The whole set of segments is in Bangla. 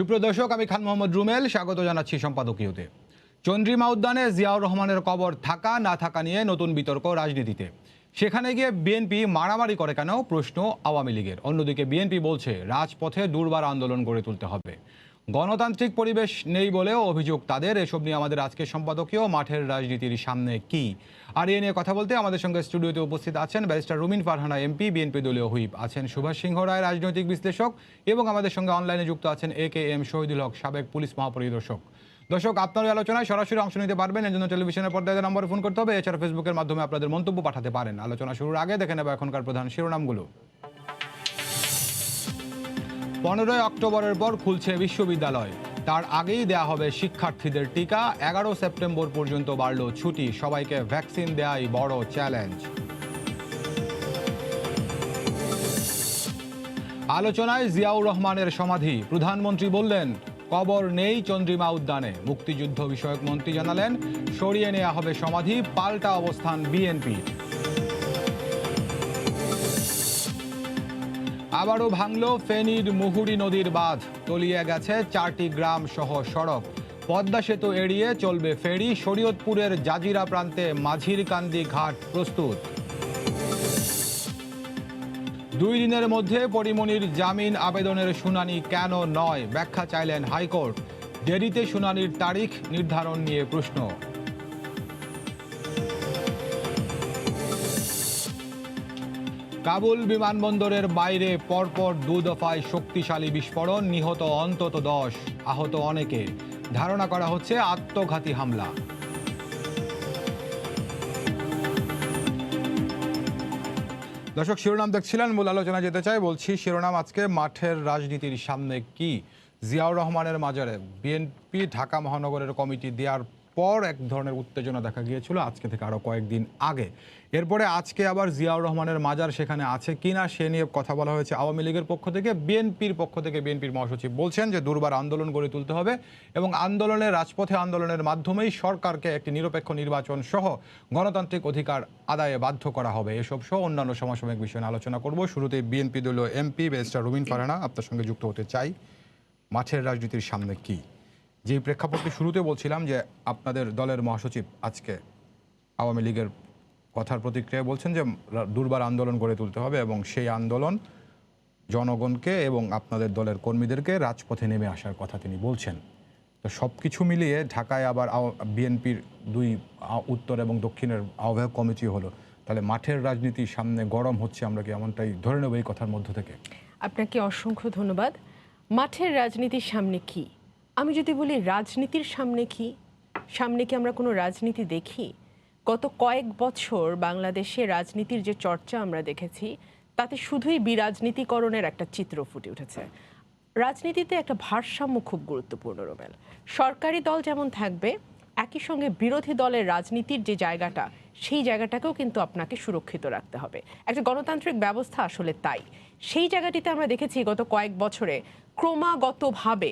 সুপ্রিয় দর্শক, আমি খান মোহাম্মদ রুমেল স্বাগত জানাচ্ছি সম্পাদকীয়তে। চন্দ্রিমা উদ্যানে জিয়াউর রহমানের কবর থাকা না থাকা নিয়ে নতুন বিতর্ক রাজনীতিতে। সেখানে গিয়ে বিএনপি মারামারি করে কেন, প্রশ্ন আওয়ামী লীগের। অন্যদিকে বিএনপি বলছে রাজপথে দুর্বার আন্দোলন গড়ে তুলতে হবে, গণতান্ত্রিক পরিবেশ নেই বলেও অভিযোগ তাদের। এসব নিয়ে আমাদের আজকের সম্পাদকীয় মাঠের রাজনীতির সামনে কি, আর এ নিয়ে কথা বলতে আমাদের সঙ্গে স্টুডিওতে উপস্থিত আছেন ব্যারিস্টার রুমিন ফারহানা এমপি, বিএনপি দলীয় হুইপ, আছেন সুভাষ সিংহ রায় রাজনৈতিক বিশ্লেষক, এবং আমাদের সঙ্গে অনলাইনে যুক্ত আছেন AKM শহীদুল হক, সাবেক পুলিশ মহাপরিদর্শক। দর্শক, আপনার আলোচনায় সরাসরি অংশ নিতে পারবেন, এর জন্য টেলিভিশনের পর্দায় নম্বরে ফোন করতে হবে। এছাড়া ফেসবুকের মাধ্যমে আপনাদের মন্তব্য পাঠাতে পারেন। আলোচনা শুরুর আগে দেখে নেব এখনকার প্রধান শিরোনামগুলো। 15 অক্টোবরের পর খুলছে বিশ্ববিদ্যালয়, তার আগেই দেয়া হবে শিক্ষার্থীদের টিকা। 11 সেপ্টেম্বর পর্যন্ত বাড়ল ছুটি, সবাইকে ভ্যাকসিন দেয়াই বড় চ্যালেঞ্জ। আলোচনায় জিয়াউর রহমানের সমাধি, প্রধানমন্ত্রী বললেন কবর নেই চন্দ্রিমা উদ্যানে। মুক্তিযুদ্ধ বিষয়ক মন্ত্রী জানালেন সরিয়ে নেওয়া হবে সমাধি, পাল্টা অবস্থান বিএনপি। আবারও ভাঙল ফেনীর মুহুরী নদীর বাঁধ, তলিয়ে গেছে 4টি গ্রাম সহ সড়ক। পদ্মা সেতু এড়িয়ে চলবে ফেরি, শরীয়তপুরের জাজিরা প্রান্তে মাঝিরকান্দি ঘাট প্রস্তুত। 2 দিনের মধ্যে পরিমণির জামিন আবেদনের শুনানি কেন নয়, ব্যাখ্যা চাইলেন হাইকোর্ট। দেরিতে শুনানির তারিখ নির্ধারণ নিয়ে প্রশ্ন। কাবুল বিমানবন্দরের বাইরে পরপর 2 দফায় শক্তিশালী বিস্ফোরণ, নিহত অন্তত 10, আহত অনেকে। ধারণা করা হচ্ছে আত্মঘাতী হামলা। দর্শক, শিরোনাম দেখছিলেন, মূল আলোচনা যেতে চাই। বলছি শিরোনাম আজকে মাঠের রাজনীতির সামনে কি। জিয়াউর রহমানের মাজারে বিএনপি ঢাকা মহানগরের কমিটি দেওয়ার পর এক ধরনের উত্তেজনা দেখা গিয়েছিল আজকে থেকে আরও কয়েকদিন আগে। এরপরে আজকে আবার জিয়াউর রহমানের মাজার সেখানে আছে কিনা সে নিয়ে কথা বলা হয়েছে আওয়ামী লীগের পক্ষ থেকে। বিএনপির পক্ষ থেকে বিএনপির মহাসচিব বলছেন যে দুর্বার আন্দোলন গড়ে তুলতে হবে এবং রাজপথে আন্দোলনের মাধ্যমেই সরকারকে একটি নিরপেক্ষ নির্বাচন সহ গণতান্ত্রিক অধিকার আদায়ে বাধ্য করা হবে। এসব সহ অন্যান্য সমসাময়িক বিষয় নিয়ে আলোচনা করব। শুরুতেই বিএনপি দলীয় এমপি ব্যারিস্টার রুমিন ফারহানা, আপনার সঙ্গে যুক্ত হতে চাই। মাঠের রাজনীতির সামনে কি, যে প্রেক্ষাপটটি শুরুতে বলছিলাম যে আপনাদের দলের মহাসচিব আজকে আওয়ামী লীগের কথার প্রতিক্রিয়ায় বলছেন যে দুর্বার আন্দোলন গড়ে তুলতে হবে এবং সেই আন্দোলন জনগণকে এবং আপনাদের দলের কর্মীদেরকে রাজপথে নেমে আসার কথা তিনি বলছেন। তো সব কিছু মিলিয়ে ঢাকায় আবার বিএনপির 2 উত্তর এবং দক্ষিণের আহ্বায়ক কমিটি হলো, তাহলে মাঠের রাজনীতির সামনে গরম হচ্ছে, আমরা কি এমনটাই ধরে নেব এই কথার মধ্য থেকে? আপনাকে অসংখ্য ধন্যবাদ। মাঠের রাজনীতির সামনে কি, আমি যদি বলি রাজনীতির সামনে কি, সামনে কি আমরা কোনো রাজনীতি দেখি? গত কয়েক বছর বাংলাদেশে রাজনীতির যে চর্চা আমরা দেখেছি তাতে শুধুই বিরাজনীতিকরণের একটা চিত্র ফুটে উঠেছে। রাজনীতিতে একটা ভারসাম্য খুব গুরুত্বপূর্ণ রোমেল। সরকারি দল যেমন থাকবে, একই সঙ্গে বিরোধী দলের রাজনীতির যে জায়গাটা, সেই জায়গাটাকেও কিন্তু আপনাকে সুরক্ষিত রাখতে হবে। একটা গণতান্ত্রিক ব্যবস্থা আসলে তাই। সেই জায়গাটিতে আমরা দেখেছি গত কয়েক বছরে ক্রমাগতভাবে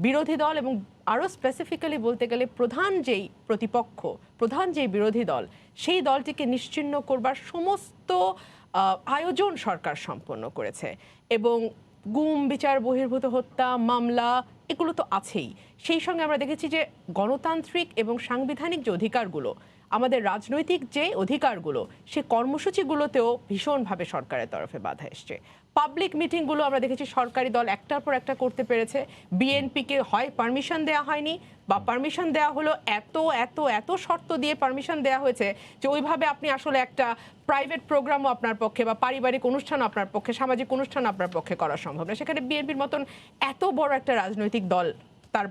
বিরোধী দল এবং আরও স্পেসিফিক্যালি বলতে গেলে প্রধান যেই প্রতিপক্ষ, প্রধান যেই বিরোধী দল, সেই দলটিকে নিশ্চিহ্ন করবার সমস্ত আয়োজন সরকার সম্পন্ন করেছে। এবং গুম, বিচার বহির্ভূত হত্যা, মামলা, এগুলো তো আছেই। সেই সঙ্গে আমরা দেখেছি যে গণতান্ত্রিক এবং সাংবিধানিক যে অধিকারগুলো, আমাদের রাজনৈতিক যে অধিকারগুলো, সে কর্মসূচিগুলোতেও ভীষণভাবে সরকারের তরফে বাধা এসছে। পাবলিক মিটিংগুলো আমরা দেখেছি সরকারি দল একটার পর একটা করতে পেরেছে। বিএনপিকে হয় পারমিশন দেওয়া হয়নি, বা পারমিশন দেওয়া হলো এত এত এত শর্ত দিয়ে পারমিশন দেওয়া হয়েছে যে ওইভাবে আপনি আসলে একটা প্রাইভেট প্রোগ্রামও আপনার পক্ষে, বা পারিবারিক অনুষ্ঠানও আপনার পক্ষে, সামাজিক অনুষ্ঠান আপনার পক্ষে করা সম্ভব না। সেখানে বিএনপির মতন এত বড় একটা রাজনৈতিক দল তার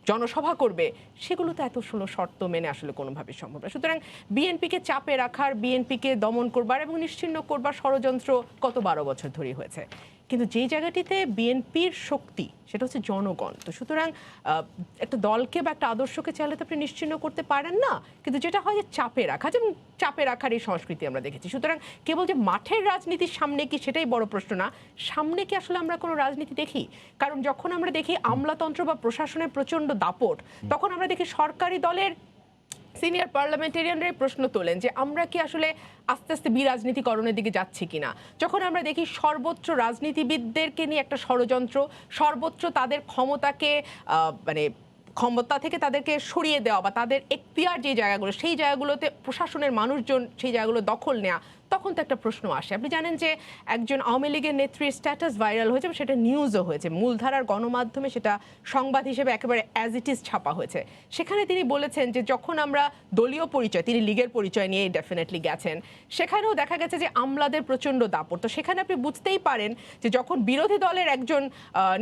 জনসভা করবে, সেগুলো তো এত শর্ত মেনে আসলে কোনোভাবে সম্ভব না। সুতরাং বিএনপিকে চাপে রাখার, বিএনপিকে দমন করবার এবং নিশ্চিহ্ন করবার ষড়যন্ত্র গত 12 বছর ধরেই হয়েছে। কিন্তু যেই জায়গাটিতে বিএনপির শক্তি, সেটা হচ্ছে জনগণ। তো সুতরাং একটা দলকে বা একটা আদর্শকে চাইলে তো আপনি নিশ্চিহ্ন করতে পারেন না, কিন্তু যেটা হয় যে চাপে রাখা, যেমন চাপে রাখার এই সংস্কৃতি আমরা দেখেছি। সুতরাং কেবল যে মাঠের রাজনীতির সামনে কি, সেটাই বড় প্রশ্ন না, সামনে কি আসলে আমরা কোনো রাজনীতি দেখি? কারণ যখন আমরা দেখি আমলাতন্ত্র বা প্রশাসনের প্রচণ্ড দাপট, তখন আমরা দেখি সরকারি দলের সিনিয়র পার্লামেন্টেরিয়ানরাই প্রশ্ন তোলেন যে আমরা কি আসলে আস্তে আস্তে বিরাজনীতিকরণের দিকে যাচ্ছি কিনা, যখন আমরা দেখি সর্বোচ্চ রাজনীতিবিদদেরকে নিয়ে একটা ষড়যন্ত্র, সর্বোচ্চ তাদের ক্ষমতাকে মানে ক্ষমতা থেকে তাদেরকে সরিয়ে দেওয়া বা তাদের এখতিয়ার যে জায়গাগুলো, সেই জায়গাগুলোতে প্রশাসনের মানুষজন সেই জায়গাগুলো দখল নেওয়া, তখন তো একটা প্রশ্ন আসে। আপনি জানেন যে একজন আওয়ামী লীগের নেত্রীর স্ট্যাটাস ভাইরাল হয়েছে, সেটা নিউজও হয়েছে, মূলধারার গণমাধ্যমে সেটা সংবাদ হিসেবে একেবারে অ্যাজ ইট ইজ ছাপা হয়েছে। সেখানে তিনি বলেছেন যে যখন আমরা দলীয় পরিচয়, তিনি লীগের পরিচয় নিয়ে ডেফিনেটলি গেছেন, সেখানেও দেখা গেছে যে আমলাদের প্রচণ্ড দাপট। তো সেখানে আপনি বুঝতেই পারেন যে যখন বিরোধী দলের একজন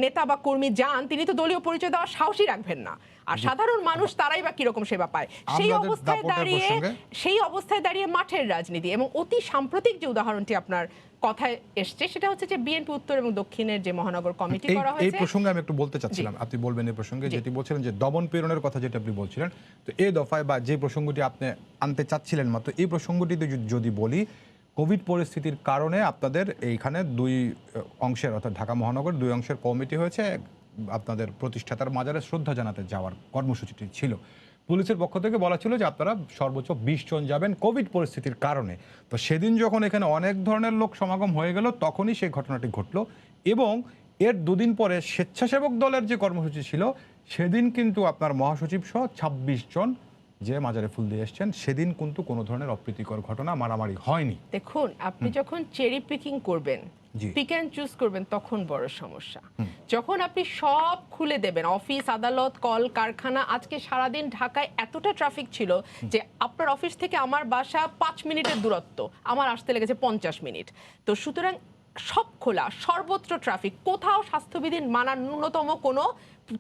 নেতা বা কর্মী যান, তিনি তো দলীয় পরিচয় দেওয়ার সাহসই রাখবেন না, আর সাধারণ মানুষ তারাই বা কিরকম সেবা পায়। সেই অবস্থায় দাঁড়িয়ে মাঠের রাজনীতি, এবং অতি সাম্প্রতিক যে উদাহরণটি আপনার কথায় এসছে সেটা হচ্ছে যে বিএনপি উত্তর এবং দক্ষিণের যে মহানগর কমিটি করা হয়েছে। এই প্রসঙ্গে আমি একটু বলতে চাচ্ছিলাম, আপনি বলবেন এই প্রসঙ্গে, যেটি বলছিলেন যে দমন পীড়নের কথা যেটা আপনি বলছিলেন, তো এই দফায় বা যে প্রসঙ্গটি আপনি আনতে চাচ্ছিলেন মাত্র, এই প্রসঙ্গটিতে যদি বলি, কোভিড পরিস্থিতির কারণে আপনাদের এইখানে দুই অংশের অর্থাৎ ঢাকা মহানগর দুই অংশের কমিটি হয়েছে, আপনাদের প্রতিষ্ঠাতার মাজারে শ্রদ্ধা জানাতে যাওয়ার কর্মসূচিটি ছিল। পুলিশের পক্ষ থেকে বলা ছিল যে আপনারা সর্বোচ্চ 20 জন যাবেন কোভিড পরিস্থিতির কারণে। তো সেদিন যখন এখানে অনেক ধরনের লোক সমাগম হয়ে গেল, তখনই সেই ঘটনাটি ঘটলো, এবং এর দুদিন পরে স্বেচ্ছাসেবক দলের যে কর্মসূচি ছিল সেদিন কিন্তু আপনার মহাসচিব সহ 26 জন যে মাজারে ফুল দিয়ে এসছেন, সেদিন কিন্তু কোনো ধরনের অপ্রীতিকর ঘটনা মারামারি হয়নি। দেখুন, আপনি যখন চেরি পিকিং করবেন, পিক অ্যান্ড চুজ করবেন, তখন বড় সমস্যা। যখন আপনি সব খুলে দেবেন, অফিস আদালত কল কারখানা, আজকে সারাদিন ঢাকায় এতটা ট্রাফিক ছিল যে আপনার অফিস থেকে আমার বাসা 5 মিনিটের দূরত্ব, আমার আসতে লেগেছে 50 মিনিট। তো সুতরাং সব খোলা, সর্বত্র ট্রাফিক, কোথাও স্বাস্থ্যবিধি মানার ন্যূনতম কোনো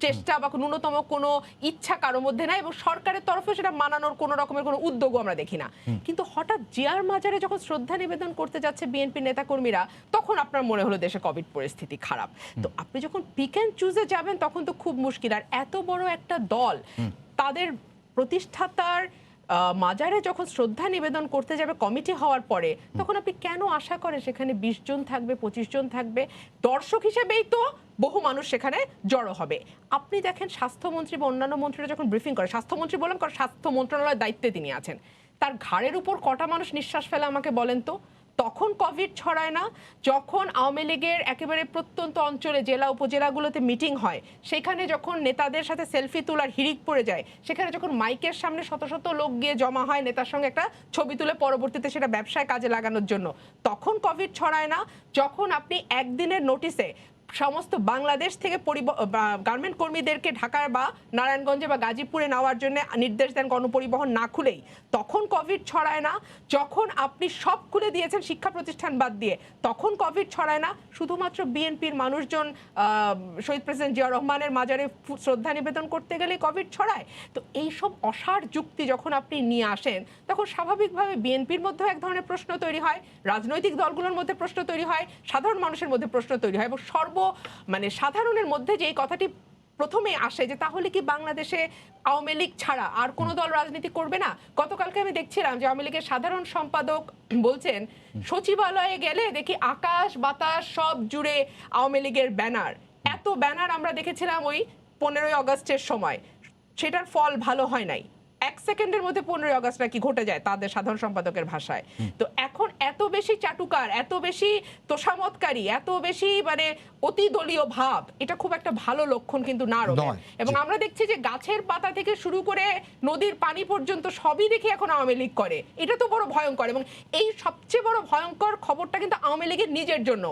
চেষ্টা বা ন্যূনতম কোনো ইচ্ছা কারোর মধ্যে নাই, এবং সরকারের তরফে সেটা মানানোর কোনো রকমের কোনো উদ্যোগও আমরা দেখি না। কিন্তু হঠাৎ জিয়ার মাজারে যখন শ্রদ্ধা নিবেদন করতে যাচ্ছে বিএনপি নেতাকর্মীরা, তখন আপনার মনে হলো দেশে কোভিড পরিস্থিতি খারাপ। তো আপনি যখন পিক অ্যান্ড চুজে যাবেন তখন তো খুব মুশকিল। আর এত বড় একটা দল তাদের প্রতিষ্ঠাতার মাজারে যখন শ্রদ্ধা নিবেদন করতে যাবে কমিটি হওয়ার পরে, তখন আপনি কেন আশা করেন সেখানে 20 জন থাকবে, 25 জন থাকবে? দর্শক হিসেবেই তো বহু মানুষ সেখানে জড়ো হবে। আপনি দেখেন স্বাস্থ্যমন্ত্রী বা অন্যান্য মন্ত্রীরা যখন ব্রিফিং করে, স্বাস্থ্যমন্ত্রী বললাম কারণ স্বাস্থ্য মন্ত্রণালয়ের দায়িত্বে তিনি আছেন, তার ঘাড়ের উপর কটা মানুষ নিঃশ্বাস ফেলে আমাকে বলেন তো? তখন কোভিড ছড়ায় না। যখন আওয়ামী লীগের একেবারে প্রত্যন্ত অঞ্চলে জেলা উপজেলাগুলোতে মিটিং হয়, সেখানে যখন নেতাদের সাথে সেলফি তোলার হিড়িক পড়ে যায়, সেখানে যখন মাইকের সামনে শত শত লোক গিয়ে জমা হয় নেতার সঙ্গে একটা ছবি তুলে পরবর্তীতে সেটা ব্যবসায় কাজে লাগানোর জন্য, তখন কোভিড ছড়ায় না। যখন আপনি একদিনের নোটিসে সমস্ত বাংলাদেশ থেকে গার্মেন্ট কর্মীদেরকে ঢাকার বা নারায়ণগঞ্জে বা গাজীপুরে নেওয়ার জন্য নির্দেশ দেন গণপরিবহন না খুলেই, তখন কোভিড ছড়ায় না। যখন আপনি সব খুলে দিয়েছেন শিক্ষা প্রতিষ্ঠান বাদ দিয়ে, তখন কোভিড ছড়ায় না। শুধুমাত্র বিএনপির মানুষজন শহীদ প্রেসিডেন্ট জিয়া রহমানের মাজারে শ্রদ্ধা নিবেদন করতে গেলে কোভিড ছড়ায়। তো এইসব অসার যুক্তি যখন আপনি নিয়ে আসেন, তখন স্বাভাবিকভাবে বিএনপির মধ্যেও এক ধরনের প্রশ্ন তৈরি হয়, রাজনৈতিক দলগুলোর মধ্যে প্রশ্ন তৈরি হয়, সাধারণ মানুষের মধ্যে প্রশ্ন তৈরি হয়, এবং সাধারণের মধ্যে যে কথাটি প্রথমে আসে যে তাহলে কি বাংলাদেশে আওয়ামী লীগ ছাড়া আর কোন দল রাজনীতি করবে না? গতকালকে আমি দেখছিলাম যে আওয়ামী লীগের সাধারণ সম্পাদক বলছেন সচিবালয়ে গেলে দেখি আকাশ বাতাস সব জুড়ে আওয়ামী লীগের ব্যানার। এত ব্যানার আমরা দেখেছিলাম ওই 15ই আগস্টের সময়, সেটার ফল ভালো হয় নাই। 1 সেকেন্ডের মধ্যে 15ই আগস্ট নাকি ঘটে যায় তাদের সাধারণ সম্পাদকের ভাষায়। তো এখন এত বেশি চাটুকার, এত বেশি তোষামতকারী, এত বেশি অতি দলীয় ভাব, এটা খুব একটা ভালো লক্ষণ কিন্তু না রোগের। এবং আমরা দেখছি যে গাছের পাতা থেকে শুরু করে নদীর পানি পর্যন্ত সবই দেখি এখন আওয়ামী লীগ করে। এটা তো বড় ভয়ঙ্কর, এবং এই সবচেয়ে বড় ভয়ঙ্কর খবরটা কিন্তু আওয়ামী লীগের নিজের জন্য।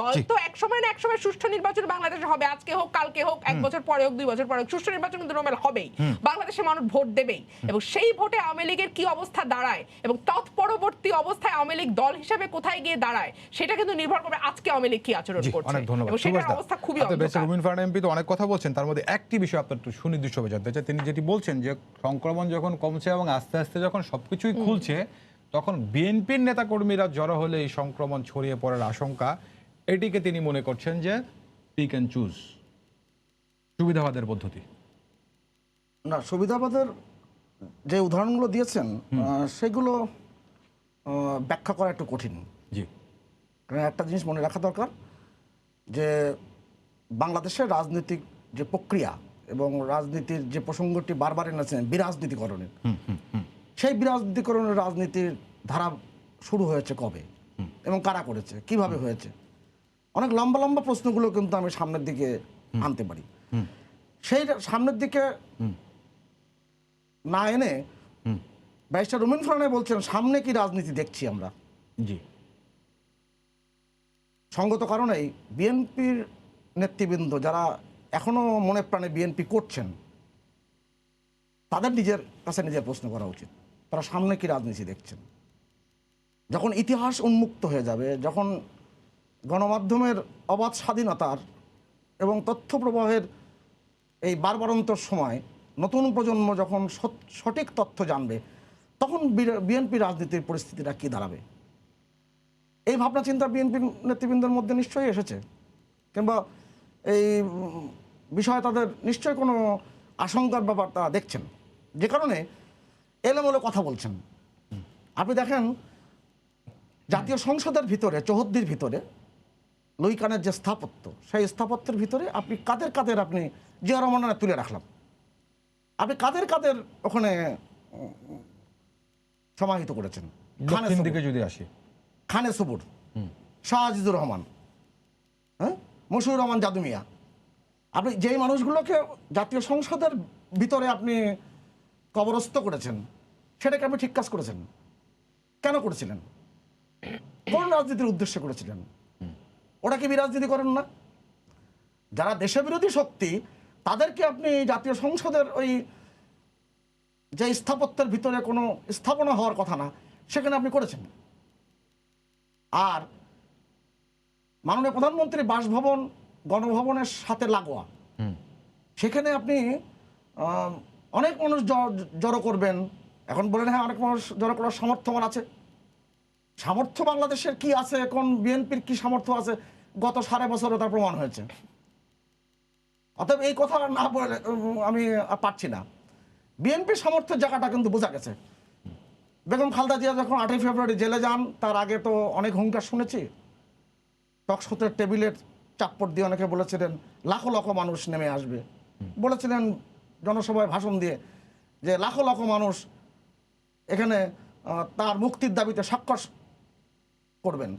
দল তো একসময় না একসময় সুষ্ঠু নির্বাচন বাংলাদেশে হবে, আজকে হোক কালকে হোক 1 বছর পরে হোক 2 বছর পরে হোক, সুষ্ঠু নির্বাচন কিন্তু নরমাল হবেই, বাংলাদেশের মানুষ ভোট দেবেই। এবং সেই ভোটে আওয়ামী লীগের কি অবস্থা দাঁড়ায় এবং তৎপরবর্তী অবস্থায় আওয়ামী লীগ দল হিসেবে কোথায় গিয়ে দাঁড়ায়, সেটা কিন্তু নির্ভর করবে আজকে আওয়ামী লীগ কি আচরণ করছে। অনেক ধন্যবাদ। এবং সেটার অবস্থা খুবই অন্ধকার। রুমিন ফারহানা এমপি তো অনেক কথা বলছেন, তার মধ্যে একটি বিষয় আপনার একটু সুনির্দিষ্টভাবে জানতে চাই। তিনি যেটি বলছেন যে সংক্রমণ যখন কমছে এবং আস্তে আস্তে যখন সবকিছুই খুলছে, তখন বিএনপির নেতাকর্মীরা জড়ো হলে এই সংক্রমণ ছড়িয়ে পড়ার আশঙ্কা, এটিকে তিনি মনে করছেন যে পিক অ্যান্ড চুজ সুবিধাবাদের পদ্ধতি। না, সুবিধাবাদের যে উদাহরণগুলো দিয়েছেন সেগুলো ব্যাখ্যা করা একটু কঠিন। জি, কারণ একটা জিনিস মনে রাখা দরকার যে বাংলাদেশের রাজনৈতিক যে প্রক্রিয়া এবং রাজনীতির যে প্রসঙ্গটি বারবার এনেছেন বিরাজনীতিকরণের, সেই বিরাজনীতিকরণের রাজনীতির ধারা শুরু হয়েছে কবে এবং কারা করেছে, কিভাবে হয়েছে, অনেক লম্বা লম্বা প্রশ্নগুলো কিন্তু আমি সামনের দিকে আনতে পারি। সেই সামনের দিকে না এনে ব্যারিস্টার রুমিন ফারহানা বলছেন সামনে কি রাজনীতি দেখছি আমরা। জি, সঙ্গত কারণেই বিএনপির নেতৃবৃন্দ যারা এখনো মনে প্রাণে বিএনপি করছেন, তাদের নিজের কাছে নিজের প্রশ্ন করা উচিত, তারা সামনে কি রাজনীতি দেখছেন। যখন ইতিহাস উন্মুক্ত হয়ে যাবে, যখন গণমাধ্যমের অবাধ স্বাধীনতার এবং তথ্য প্রবাহের এই বারবারন্তর সময় নতুন প্রজন্ম যখন সঠিক তথ্য জানবে, তখন বিএনপি রাজনীতির পরিস্থিতিটা কী দাঁড়াবে, এই ভাবনা চিন্তা বিএনপির নেতৃবৃন্দের মধ্যে নিশ্চয়ই এসেছে, কিংবা এই বিষয়ে তাদের নিশ্চয়ই কোনো আশঙ্কার ব্যাপার তারা দেখছেন, যে কারণে এলোমেলো কথা বলছেন। আপনি দেখেন জাতীয় সংসদের ভিতরে, চৌহদ্দির ভিতরে লুইকানের যে স্থাপত্য, সেই স্থাপত্যের ভিতরে আপনি কাদের কাদের আপনি জিয়া রহমানের তুলে রাখলাম, আপনি কাদের কাদের ওখানে সমাহিত করেছেন। দক্ষিণ দিকে যদি আসি, খানে সুবুর, শাহ আজিজুর রহমান, হ্যাঁ, মশিউর রহমান জাদু মিয়া, আপনি যেই মানুষগুলোকে জাতীয় সংসদের ভিতরে আপনি কবরস্থ করেছেন, সেটাকে আপনি ঠিক কাজ করেছেন। কেন করেছিলেন? কোন রাজনীতির উদ্দেশ্যে করেছিলেন? ওরা কি বিরাজনীতি করেন না? যারা দেশ বিরোধী শক্তি, তাদেরকে আপনি জাতীয় সংসদের ওই যে স্থাপত্যের ভিতরে কোনো স্থাপনা হওয়ার কথা না, সেখানে আপনি করেছেন। আর মাননীয় প্রধানমন্ত্রীর বাসভবন গণভবনের সাথে লাগোয়া, সেখানে আপনি অনেক মানুষ জড়ো করবেন। এখন বলেন হ্যাঁ, অনেক মানুষ জড়ো করার সামর্থ্য আমার আছে। সামর্থ্য বাংলাদেশের কি আছে, এখন বিএনপির কি সামর্থ্য আছে, গত 5.5 বছরে তার প্রমাণ হয়েছে। অতএব এই কথা না বলে আমি পারছি না। বিএনপির সামর্থ্যের জায়গাটা কিন্তু বোঝা গেছে। বেগম খালেদা জিয়া যখন 8ই ফেব্রুয়ারি জেলে যান, তার আগে তো অনেক হুঙ্কার শুনেছি। টকশোতে টেবিলের চাপ্পড় দিয়ে অনেকে বলেছিলেন লাখো লাখো মানুষ নেমে আসবে, বলেছিলেন জনসভায় ভাষণ দিয়ে যে লাখো লাখো মানুষ এখানে তার মুক্তির দাবিতে স্বাক্ষর করবেন।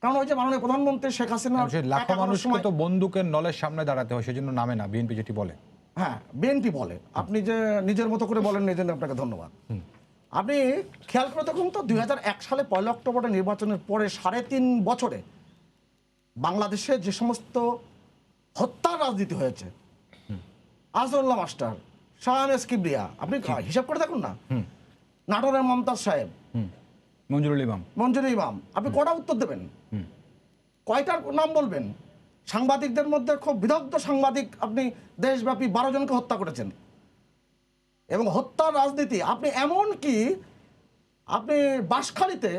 কারণ ওই যে মাননীয় প্রধানমন্ত্রী শেখ হাসিনা, লাখো মানুষকে তো বন্দুকের নলের সামনে দাঁড়াতে হয়, সেজন্য নামে না বিএনপি যেটি বলে। হ্যাঁ, বিএনপি বলে, আপনি যে নিজের মতো করে বলেন, এই জন্য আপনাকে ধন্যবাদ। আপনি খেয়াল করে দেখুন তো, 2001 সালে 1 অক্টোবরে নির্বাচনের পরে 3.5 বছরে বাংলাদেশে যে সমস্ত হত্যার রাজনীতি হয়েছে, আজহারুল্লাহ মাস্টার, শাহ এস কিবরিয়া, আপনি হিসাব করে দেখুন না। নাটোরের মমতাজ সাহেব, মঞ্জুরুল ইমাম, আপনি কটা উত্তর দেবেন? কয়টার নাম বলবেন? সাংবাদিকদের মধ্যে খুব বিদগ্ধ সাংবাদিক আপনি দেশব্যাপী 12 জনকে হত্যা করেছেন। এবং হত্যার রাজনীতি আপনি এমন কি, আপনি বাঁশখালীতে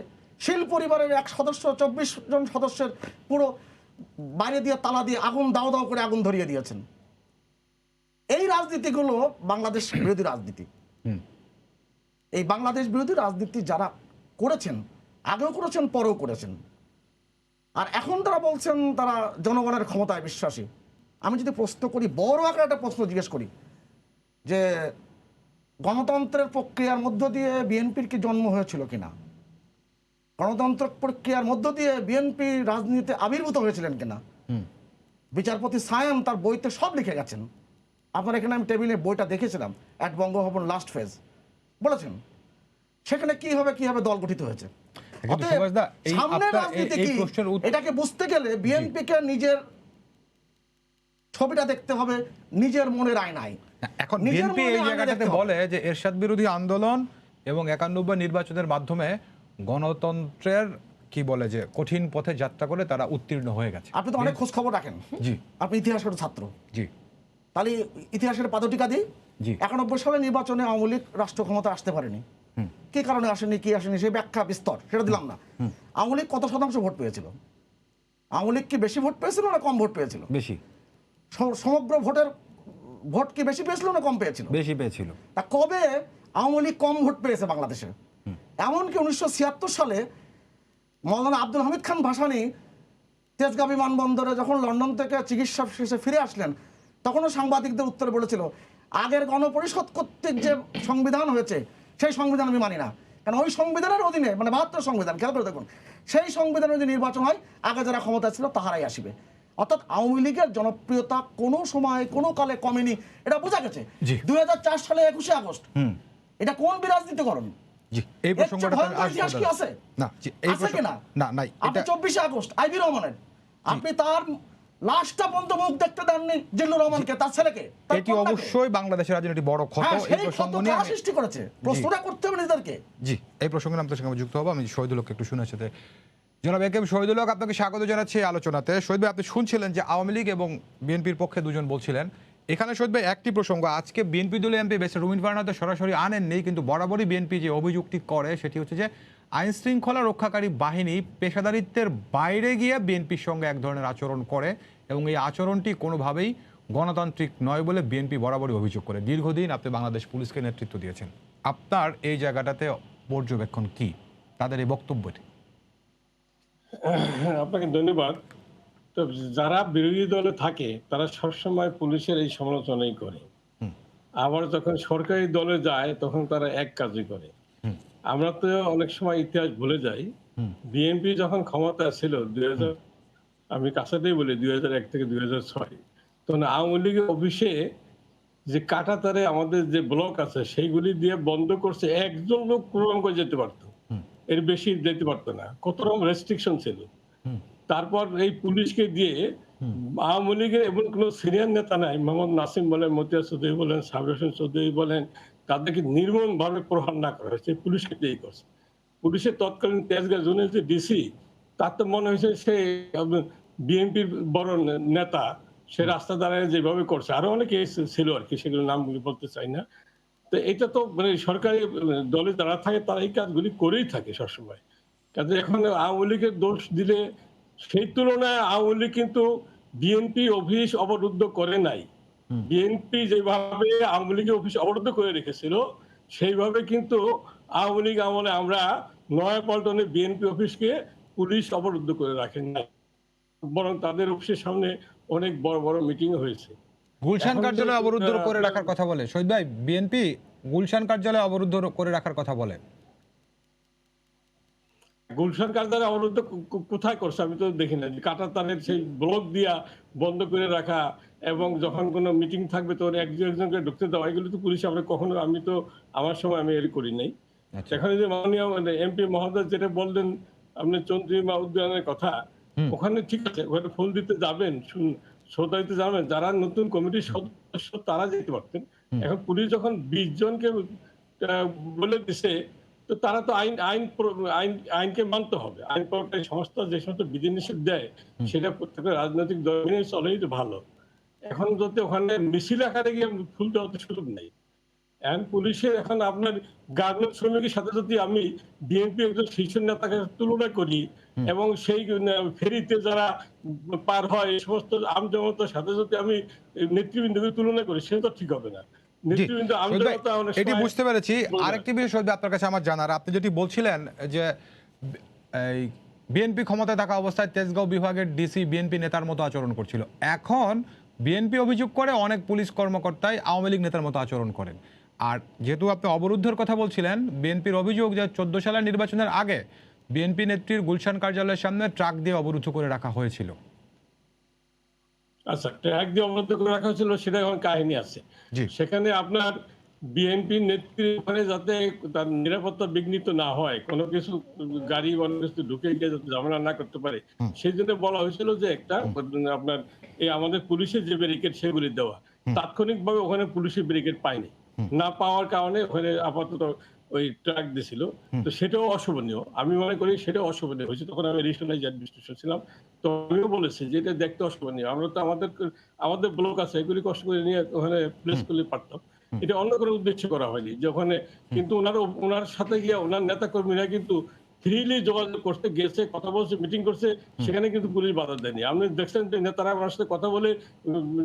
শীল পরিবারের এক সদস্য 24 জন সদস্যের পুরো বাইরে দিয়ে তালা দিয়ে আগুন দাও দাও করে আগুন ধরিয়ে দিয়েছেন। এই রাজনীতিগুলো বাংলাদেশ বিরোধী রাজনীতি। এই বাংলাদেশ বিরোধী রাজনীতি যারা করেছেন, আগেও করেছেন, পরেও করেছেন, আর এখন তারা বলছেন তারা জনগণের ক্ষমতায় বিশ্বাসী। আমি যদি প্রশ্ন করি, বড় আকারে একটা প্রশ্ন জিজ্ঞেস করি যে গণতন্ত্রের প্রক্রিয়ার মধ্য দিয়ে বিএনপির কি জন্ম হয়েছিল কিনা, গণতন্ত্র প্রক্রিয়ার মধ্য দিয়ে বিএনপি রাজনীতিতে আবির্ভূত হয়েছিলেন কিনা, বিচারপতি সায়েম তার বইতে সব লিখে গেছেন। আপনার এখানে আমি টেবিলে বইটা দেখেছিলাম, অ্যাট বঙ্গভবন লাস্ট ফেজ, বলেছেন সেখানে কি হবে দল গঠিত হয়েছে। সামনের রাজনীতি কি, এটাকে বুঝতে গেলে বিএনপিকে নিজের ছবিটা দেখতে হবে নিজের মনের আয়নায়। এখন বিএনপি এই জায়গাটাতে বলে যে এরশাদ বিরোধী আন্দোলন এবং 91 নির্বাচনের মাধ্যমে গণতন্ত্রের কি বলে যে কঠিন পথে যাত্রা করে তারা উত্তীর্ণ হয়ে গেছে। আপনি তো অনেক খোঁজ খবর রাখেন, জি, আপনি ইতিহাসের ছাত্র, জি, তাহলে ইতিহাসের পাদটিকা দিই। 91 সালে নির্বাচনে আওয়ামী লীগ রাষ্ট্র ক্ষমতা আসতে পারেনি, কি কারণে আসেনি, কি আসেনি, সেই ব্যাখ্যা বিস্তর, সেটা দিলাম না। আওয়ামী লীগ কত শতাংশ ভোট পেয়েছিল? আওয়ামী লীগ কি বেশি ভোট পেয়েছিল না কম ভোট পেয়েছিল? বেশি। সমগ্র ভোট কি বেশি পেয়েছিল না কম পেয়েছিল? বেশি পেয়েছিল। তা কবে আওয়ামী লীগ কম ভোট পেয়েছে বাংলাদেশে? এমনকি 1976 সালে মৌলানা আব্দুল হামিদ খান ভাসানী তেজগাঁও বিমানবন্দরে যখন লন্ডন থেকে চিকিৎসা শেষে ফিরে আসলেন, তখনও সাংবাদিকদের উত্তরে বলেছিল আগের গণপরিষদ কর্তৃক যে সংবিধান হয়েছে সেই সংবিধান আমি মানি না, কারণ ওই সংবিধানের অধীনে, মানে 72 সংবিধান, খেয়াল করে দেখুন, সেই সংবিধানের যদি নির্বাচন হয় আগে যারা ক্ষমতা ছিল তাহারাই আসবে। অর্থাৎ আওয়ামী লীগের জনপ্রিয়তা কোনো সময় কোনো কালে কমেনি, এটা বোঝা গেছে। জি। 2004 সালে 21শে আগস্ট, এটা কোন বিরাজনীতিকরণ? জি, এই প্রসঙ্গটা ইতিহাস কি আছে? না, জি, এই আছে কিনা? না নাই, আপনি এটা 24শে আগস্ট আইবি রহমানের, আপনি তার লাশটা পর্যন্ত মুখ দেখতে দেননি জিল্লুর রহমানকে, তার ছেলেকে, তার এটি কন্যাকে। অবশ্যই বাংলাদেশের রাজনীতি বড় ক্ষত। হ্যাঁ, এই সেই প্রসঙ্গ ক্ষত নিয়ে কারা সৃষ্টি করেছে? প্রশ্নটা করতে হবে নিজেদেরকে। জি, এই প্রসঙ্গে আপনার সঙ্গে আমি যুক্ত হবো। আমি শহীদুল হককে একটু শুনে সাথে, জনাব একেম শহীদুল হক, আপনাকে স্বাগত জানাচ্ছি এই আলোচনাতে। শহীদ ভাই, আপনি শুনছিলেন যে আওয়ামী লীগ এবং বিএনপির পক্ষে দুজন বলছিলেন। এখানে শহীদ ভাই একটি প্রসঙ্গ, আজকে বিএনপি দলীয় এমপি বেসে রুমিন ফারহানা সরাসরি আনেননি, কিন্তু বরাবরই বিএনপি যে অভিযুক্তি করে সেটি হচ্ছে যে আইন শৃঙ্খলা রক্ষাকারী বাহিনী পেশাদারিত্বের বাইরে গিয়ে বিএনপির সঙ্গে এক ধরনের আচরণ করে এবং এই আচরণটি কোনোভাবেই গণতান্ত্রিক নয় বলে বিএনপি বরাবরই অভিযোগ করে। দীর্ঘদিন আপনি বাংলাদেশ পুলিশকে নেতৃত্ব দিয়েছেন, আপনার এই জায়গাটাতে পর্যবেক্ষণ কি তাদের এই বক্তব্যটি? আপনাকে ধন্যবাদ। তো যারা বিরোধী দলে থাকে তারা সবসময় পুলিশের এই সমালোচনাই করে, আবার যখন সরকারি দলে যায় তখন তারা এক কাজই করে। আমরা তো অনেক সময় ইতিহাস ভুলে যাই। বিএনপি যখন ক্ষমতা ছিল 2000, আমি কাছাতেই বলি 2001 থেকে 2006, তখন আওয়ামী লীগের অফিসে যে কাঁটাতারে আমাদের যে ব্লক আছে সেইগুলি দিয়ে বন্ধ করছে, একজন লোক পূরণ করে যেতে পারতো, এর বেশি যেতে পারতো না, কত রকম রেস্ট্রিকশন ছিল। তারপর এই পুলিশকে দিয়ে আওয়ামী লীগের এমন কোন সিনিয়র নেতা নাই, মোহাম্মদ নাসিম বলেন, মতিয়া চৌধুরী বলেন, সাবির হোসেন চৌধুরী বলেন, তাদেরকে নির্মম ভাবে প্রহার না করা হয়েছে, পুলিশকে দিয়েই করছে। পুলিশের তৎকালীন তেজগাঁ জোনের যে ডিসি, তার তো মনে হয়েছে সে বিএনপির বড় নেতা, সে রাস্তা দাঁড়ায় যেভাবে করছে, আরো অনেকে ছিল আর কি, সেগুলো নামগুলি বলতে চাই না। তো এটা তো মানে সরকারি দলে যারা থাকে তারা এই কাজগুলি করেই থাকে সবসময়। কাজে এখন আওয়ামী লীগের দোষ দিলে, সেই তুলনায় আওয়ামী লীগ কিন্তু বিএনপি অফিস অবরুদ্ধ করে নাই। বিএনপি যেভাবে আওয়ামী লীগের অফিস অবরুদ্ধ করে রেখেছিল, সেইভাবে কিন্তু আওয়ামী লীগ আমলে আমরা নয়াপল্টনে বিএনপি অফিসকে পুলিশ অবরুদ্ধ করে রাখেন নাই, বরং তাদের অফিসের সামনে অনেক বড় বড় মিটিং হয়েছে। গুলশান এখন কার্যালয় যে- অবরুদ্ধ করে রাখার কথা বলে শহীদ ভাই, বিএনপি গুলশান কার্যালয় অবরুদ্ধ করে রাখার কথা বলে। গুলশান কার্যালয় অবরুদ্ধ কোথায় করছে আমি তো দেখি না। কাঁটাতারের সেই ব্লক দিয়া বন্ধ করে রাখা, এবং যখন কোনো মিটিং থাকবে তো একজনকে ঢুকতে দেওয়া, এগুলো তো পুলিশ আমরা কখনো, আমি তো আমার সময় আমি এর করি নাই। সেখানে যে মাননীয় এমপি মহোদয় যেটা বললেন আপনি চন্দ্রিমা উদ্যানের কথা, ওখানে ঠিক আছে, ওখানে ফুল দিতে যাবেন, শ্রদ্ধা দিতে যাবেন, যারা নতুন কমিটির সদস্য তারা যেতে পারতেন। এখন পুলিশ যখন 20 জনকে বলে দিছে, তো তারা তো আইনকে মানতে হবে। আইন প্রয়োগকারী সংস্থা যে সমস্ত বিধিনিষেধ দেয় সেটা প্রত্যেকটা রাজনৈতিক দল মেনে চলেই তো ভালো। এখন যদি ওখানে মিছিল আকারে গিয়ে ফুল দেওয়ার তো সুযোগ নেই। এখন পুলিশের, এখন আপনার গার্মেন্টস শ্রমিকের সাথে যদি আমি বিএনপি একজন শীর্ষ নেতাকে তুলনা করি, এবং সেই ফেরিতে যারা পার হয় এই সমস্ত আমজনতার সাথে যদি আমি নেতৃবৃন্দকে তুলনা করি, সেটা তো ঠিক হবে না। জি, নেতৃবৃন্দ শহীদ ভাই, আমজনতা অনেক এটি সময় বুঝতে পেরেছি। বলে। আরেকটি বিষয় শহীদ ভাই আপনার কাছে আমার জানার, আপনি যেটি বলছিলেন যে এই বিএনপি ক্ষমতায় থাকা অবস্থায় তেজগাঁও বিভাগের ডিসি বিএনপি নেতার মতো আচরণ করছিল, এখন বিএনপি অভিযোগ করে অনেক পুলিশ কর্মকর্তাই আওয়ামী লীগ নেতার মতো আচরণ করেন। আর যেহেতু আপনি অবরুদ্ধের কথা বলছিলেন, বিএনপির অভিযোগ যে 14 সালের নির্বাচনের আগে বিএনপি নেত্রীর গুলশান কার্যালয়ের সামনে ট্রাক দিয়ে অবরুদ্ধ করে রাখা হয়েছিল। আচ্ছা, ট্র্যাক দিয়ে অবরুদ্ধ করে রাখা হয়েছিল, সেটা এখন কাহিনী আছে। জি। সেখানে আপনার বিএনপি নেত্রী ওখানে যাতে তার নিরাপত্তা বিঘ্নিত না হয়, কোনো কিছু গাড়ি অন্য কিছু ঢুকে গিয়ে যাতে ঝামেলা না করতে পারে, সেই জন্য বলা হয়েছিল যে একটা আপনার এই আমাদের পুলিশের যে ব্যারিকেড সেগুলি দেওয়া। তাৎক্ষণিকভাবে ওখানে পুলিশের ব্যারিকেড পায়নি, না পাওয়ার কারণে ওখানে আপাতত ওই ট্রাক দিছিল। তো সেটাও অশোভনীয়, আমি মনে করি সেটাও অশোভনীয় হয়েছে। তখন আমি রিশনাইজ অ্যাডমিনিস্ট্রেশন ছিলাম, তো আমিও বলেছি যে এটা দেখতে অশোভনীয়। আমরা তো আমাদের ব্লক আছে, এগুলি কষ্ট করে নিয়ে ওখানে প্লেস করলে পারতাম। এটা অন্য কোনো উদ্দেশ্য করা হয়নি যে ওখানে, কিন্তু ওনার সাথে গিয়ে ওনার নেতা কর্মীরা কিন্তু ফ্রিলি যোগাযোগ করতে গেছে, কথা বলছে, মিটিং করছে, সেখানে কিন্তু পুলিশ বাধা দেয়নি। আপনি দেখছেন যে নেতারা আমার সাথে কথা বলে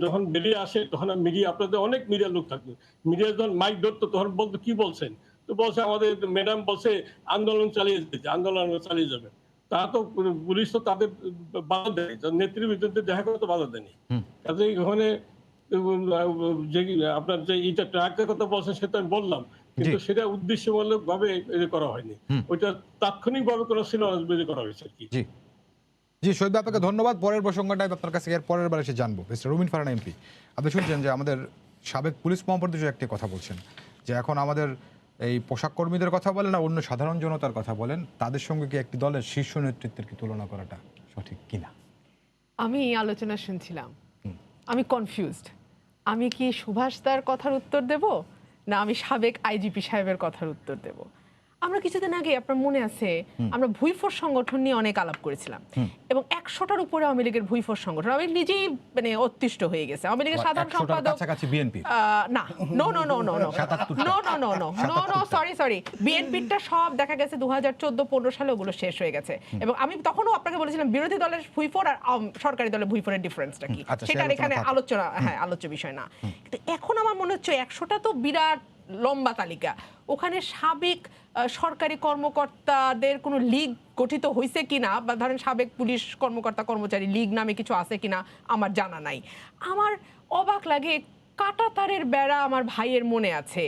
যখন বেরিয়ে আসে, তখন মিডিয়া, আপনাদের অনেক মিডিয়ার লোক থাকতো, মিডিয়া যখন মাইক ধরতো তখন বলতো কি বলছেন, তো বলছে আমাদের ম্যাডাম বলছে আন্দোলন চালিয়ে যেতে, আন্দোলন চালিয়ে যাবে। তা তো পুলিশ তো তাদের বাধা দেয়, নেতৃবৃন্দদের দেখা করে তো বাধা দেয়নি। কাজে ওখানে যে আপনার যে এটা ট্রাকের কথা বলছেন সেটা আমি বললাম, কিন্তু সেটা উদ্দেশ্যমূলক ভাবে করা হয়নি। ওইটা তাৎক্ষণিকভাবে কোনো সিনোনিম বের করা হয়েছে আর কি। জি জি, শহীদ ভাই আপনাকে ধন্যবাদ। পরের প্রসঙ্গটাই আপনার কাছে এর পরের বার এসে জানবো। মিস্টার রুমিন ফারহান এমপি, আপনি শুনছেন যে আমাদের সাবেক পুলিশ মহাপরিদর্শক একটি কথা বলছেন যে এখন আমাদের এই পোশাক কর্মীদের কথা বলেন না অন্য সাধারণ জনতার কথা বলেন, তাদের সঙ্গে কি একটি দলের শীর্ষ নেতৃত্বের কি তুলনা করাটা সঠিক কিনা? আমি এই আলোচনা শুনছিলাম, আমি কনফিউজড। আমি কি সুভাষ দার কথার উত্তর দেব, না আমি সাবেক আইজিপি সাহেবের কথার উত্তর দেব? আমরা কিছুদিন আগে, আপনার মনে আছে, আমরা ভুইফোর সংগঠন নিয়ে অনেক আলাপ করেছিলাম এবং 100টার উপরে আওয়ামী লীগের ভুইফোর সংগঠন, আমি নিজেই মানে অতিষ্ঠ হয়ে গেছে। আওয়ামী লীগের সাধারণ সম্পাদক কাছাকাছি বিএনপি না, no no no no no no no no no no no sorry বিএনপিটা সব দেখা গেছে 2014-15 সালে ওগুলো শেষ হয়ে গেছে। এবং আমি তখনও আপনাকে বলেছিলাম বিরোধী দলের ভুইফোর আর সরকারি দলের ভুইফোরের ডিফারেন্সটা কি, সেটা এখানে আলোচনা, হ্যাঁ, আলোচ্য বিষয় না। কিন্তু এখন আমার মনে হচ্ছে 100টা তো বিরাট লম্বা তালিকা, ওখানে সাবেক সরকারি কর্মকর্তাদের কোনো লীগ গঠিত হয়েছে কিনা, বা ধরেন সাবেক পুলিশ কর্মকর্তা কর্মচারী লীগ নামে কিছু আছে কিনা আমার জানা নাই। আমার অবাক লাগে, কাঁটাতারের বেড়া আমার ভাইয়ের মনে আছে,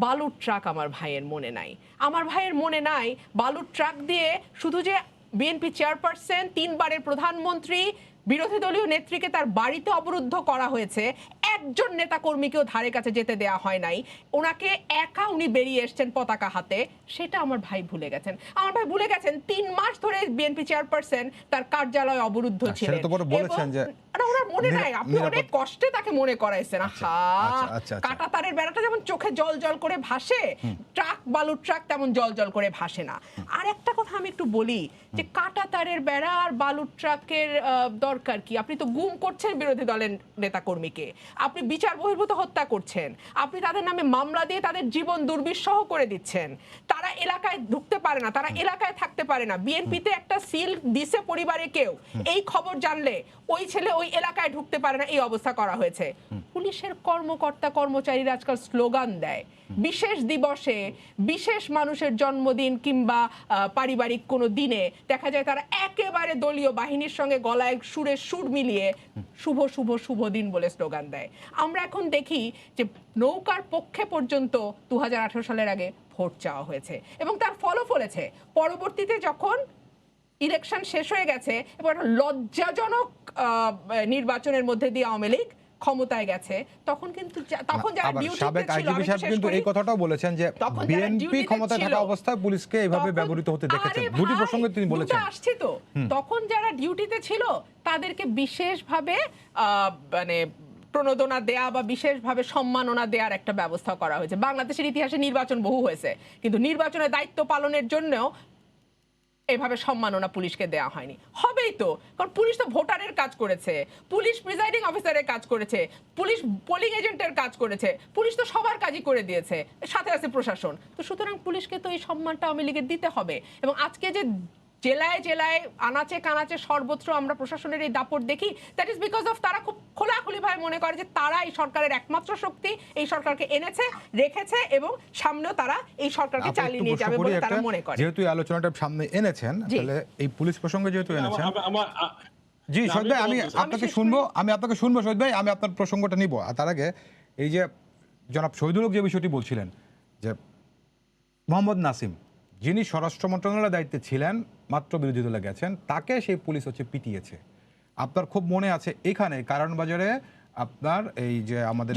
বালুর ট্রাক আমার ভাইয়ের মনে নাই। আমার ভাইয়ের মনে নাই বালুর ট্রাক দিয়ে শুধু যে বিএনপি চেয়ারপারসন, 3 বারের প্রধানমন্ত্রী, বিরোধী দলীয় নেত্রীকে তার বাড়িতে অবরুদ্ধ করা হয়েছে, একজন নেতা কর্মীকেও ধারে কাছে যেতে দেয়া হয় নাই, ওনাকে একা উনি বেরিয়ে এসছেন পতাকা হাতে, সেটা আমার ভাই ভুলে গেছেন। আমার ভাই ভুলে গেছেন 3 মাস ধরে বিএনপি চেয়ারপারসন তার কার্যালয় অবরুদ্ধ ছিলেন। সেটা তো পরে বলেছেন যে ওনার মনে নাই, আপনি অনেক কষ্টে তাকে মনে করাইছেন। আচ্ছা। কাঁটাতারের বেড়াটা যেমন চোখে জল জল করে ভাসে, ট্রাক, বালুর ট্রাক তেমন জল জল করে ভাসে না। আর একটা কথা আমি একটু বলি, যে কাঁটাতারের বেড়া আর বালুর ট্রাকের দরকার কি? আপনি তো গুম করছেন বিরোধী দলের নেতা কর্মীকে, আপনি বিচার বহির্ভূত হত্যা করছেন, আপনি তাদের নামে মামলা দিয়ে তাদের জীবন দুর্বিষহ করে দিচ্ছেন, তারা এলাকায় ঢুকতে পারে না, তারা এলাকায় থাকতে পারে না। বিএনপিতে একটা সিল দিছে পরিবারে কেউ, এই খবর জানলে ওই ছেলে ওই এলাকায় ঢুকতে পারে না, এই অবস্থা করা হয়েছে। পুলিশের কর্মকর্তা কর্মচারীরা আজকাল স্লোগান দেয়, বিশেষ দিবসে, বিশেষ মানুষের জন্মদিন কিংবা পারিবারিক কোনো দিনে দেখা যায় তারা একেবারে দলীয় বাহিনীর সঙ্গে গলায় সুরের সুর মিলিয়ে শুভ শুভ শুভ দিন বলে স্লোগান দেয়। আমরা এখন দেখি যে নৌকার পক্ষে পর্যন্ত 2018 সালের আগে ভোট চাওয়া হয়েছে এবং তার ফলও ফলেছে। পরবর্তীতে যখন ইলেকশন শেষ হয়ে গেছে এবং একটা লজ্জাজনক নির্বাচনের মধ্যে দিয়ে আওয়ামী লীগ ক্ষমতায় গেছে, তখন কিন্তু তখন যারা ডিউটিতে সাবেক ছিল, আইজিপি সাহেব কিন্তু এই কথাটাও বলেছেন যে বিএনপি ক্ষমতায় থাকা অবস্থায় পুলিশকে এইভাবে ব্যবহৃত হতে দেখেছেন। দুটি প্রসঙ্গে তিনি বলেছেন। আসছে তো, তখন যারা ডিউটিতে ছিল তাদেরকে বিশেষভাবে মানে প্রণোদনা দেয়া বা বিশেষভাবে সম্মাননা দেওয়ার একটা ব্যবস্থা করা হয়েছে। বাংলাদেশের ইতিহাসে নির্বাচন বহু হয়েছে, কিন্তু নির্বাচনের দায়িত্ব পালনের জন্যও এভাবে সম্মাননা পুলিশকে দেওয়া হয়নি। হবেই তো, কারণ পুলিশ তো ভোটারের কাজ করেছে, পুলিশ প্রিজাইডিং অফিসারের কাজ করেছে, পুলিশ পোলিং এজেন্টের কাজ করেছে, পুলিশ তো সবার কাজই করে দিয়েছে, সাথে আছে প্রশাসন। তো সুতরাং পুলিশকে তো এই সম্মানটা আওয়ামী লীগের দিতে হবে। এবং আজকে যে জেলায় জেলায় আনাচে কানাচে সর্বত্র আমরা প্রশাসনের এই দাপট দেখি, দ্যাট ইজ বিকজ অফ তারা খুব খোলাখুলিভাবে মনে করে যে তারা এই সরকারের একমাত্র শক্তি, এই সরকারকে এনেছে, রেখেছে এবং সামনেও তারা এই সরকারকে চালিয়ে নিয়ে যাবে বলে তারা মনে করে। যেহেতু এই আলোচনাটা সামনে এনেছেন, তাহলে এই পুলিশ প্রসঙ্গে যেহেতু এনেছেন, জি শহীদ ভাই আমি আপনাকে শুনবো শহীদ ভাই, আমি আপনার প্রসঙ্গটা নিব। আর তার আগে এই যে জনাব শহীদুল হক যে বিষয়টি বলছিলেন যে মোহাম্মদ নাসিম, যিনি স্বরাষ্ট্র মন্ত্রণালয়ের দায়িত্বে ছিলেন, মাত্র বিরোধী দলে গেছেন, তাকে সেই পুলিশ হচ্ছে পিটিয়েছে। আপনার খুব মনে আছে এখানে কারণ বাজারে আপনার এই যে আমাদের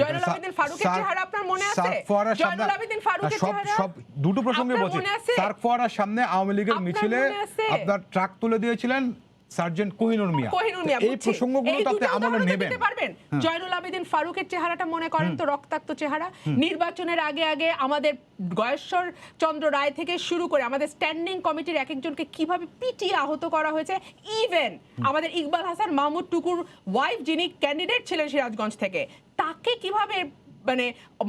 সব দুটো প্রসঙ্গে বলছি, সার্ক ফোয়ারার সামনে আওয়ামী লীগের মিছিলে আপনার ট্রাক তুলে দিয়েছিলেন সার্জেন্ট কোহিনুর মিয়া। এই প্রসঙ্গগুলো তো আপনি আমলে নেবেন। জয়নুল আবেদিন ফারুকের চেহারাটা মনে করেন তো, রক্তাক্ত চেহারা। নির্বাচনের আগে আগে আমাদের গয়েশ্বর চন্দ্র রায় থেকে শুরু করে আমাদের স্ট্যান্ডিং কমিটির এক একজনকে কিভাবে পিটিয়ে আহত করা হয়েছে। ইভেন আমাদের ইকবাল হাসান মাহমুদ টুকুর ওয়াইফ, যিনি ক্যান্ডিডেট ছিলেন সিরাজগঞ্জ থেকে, তাকে কিভাবে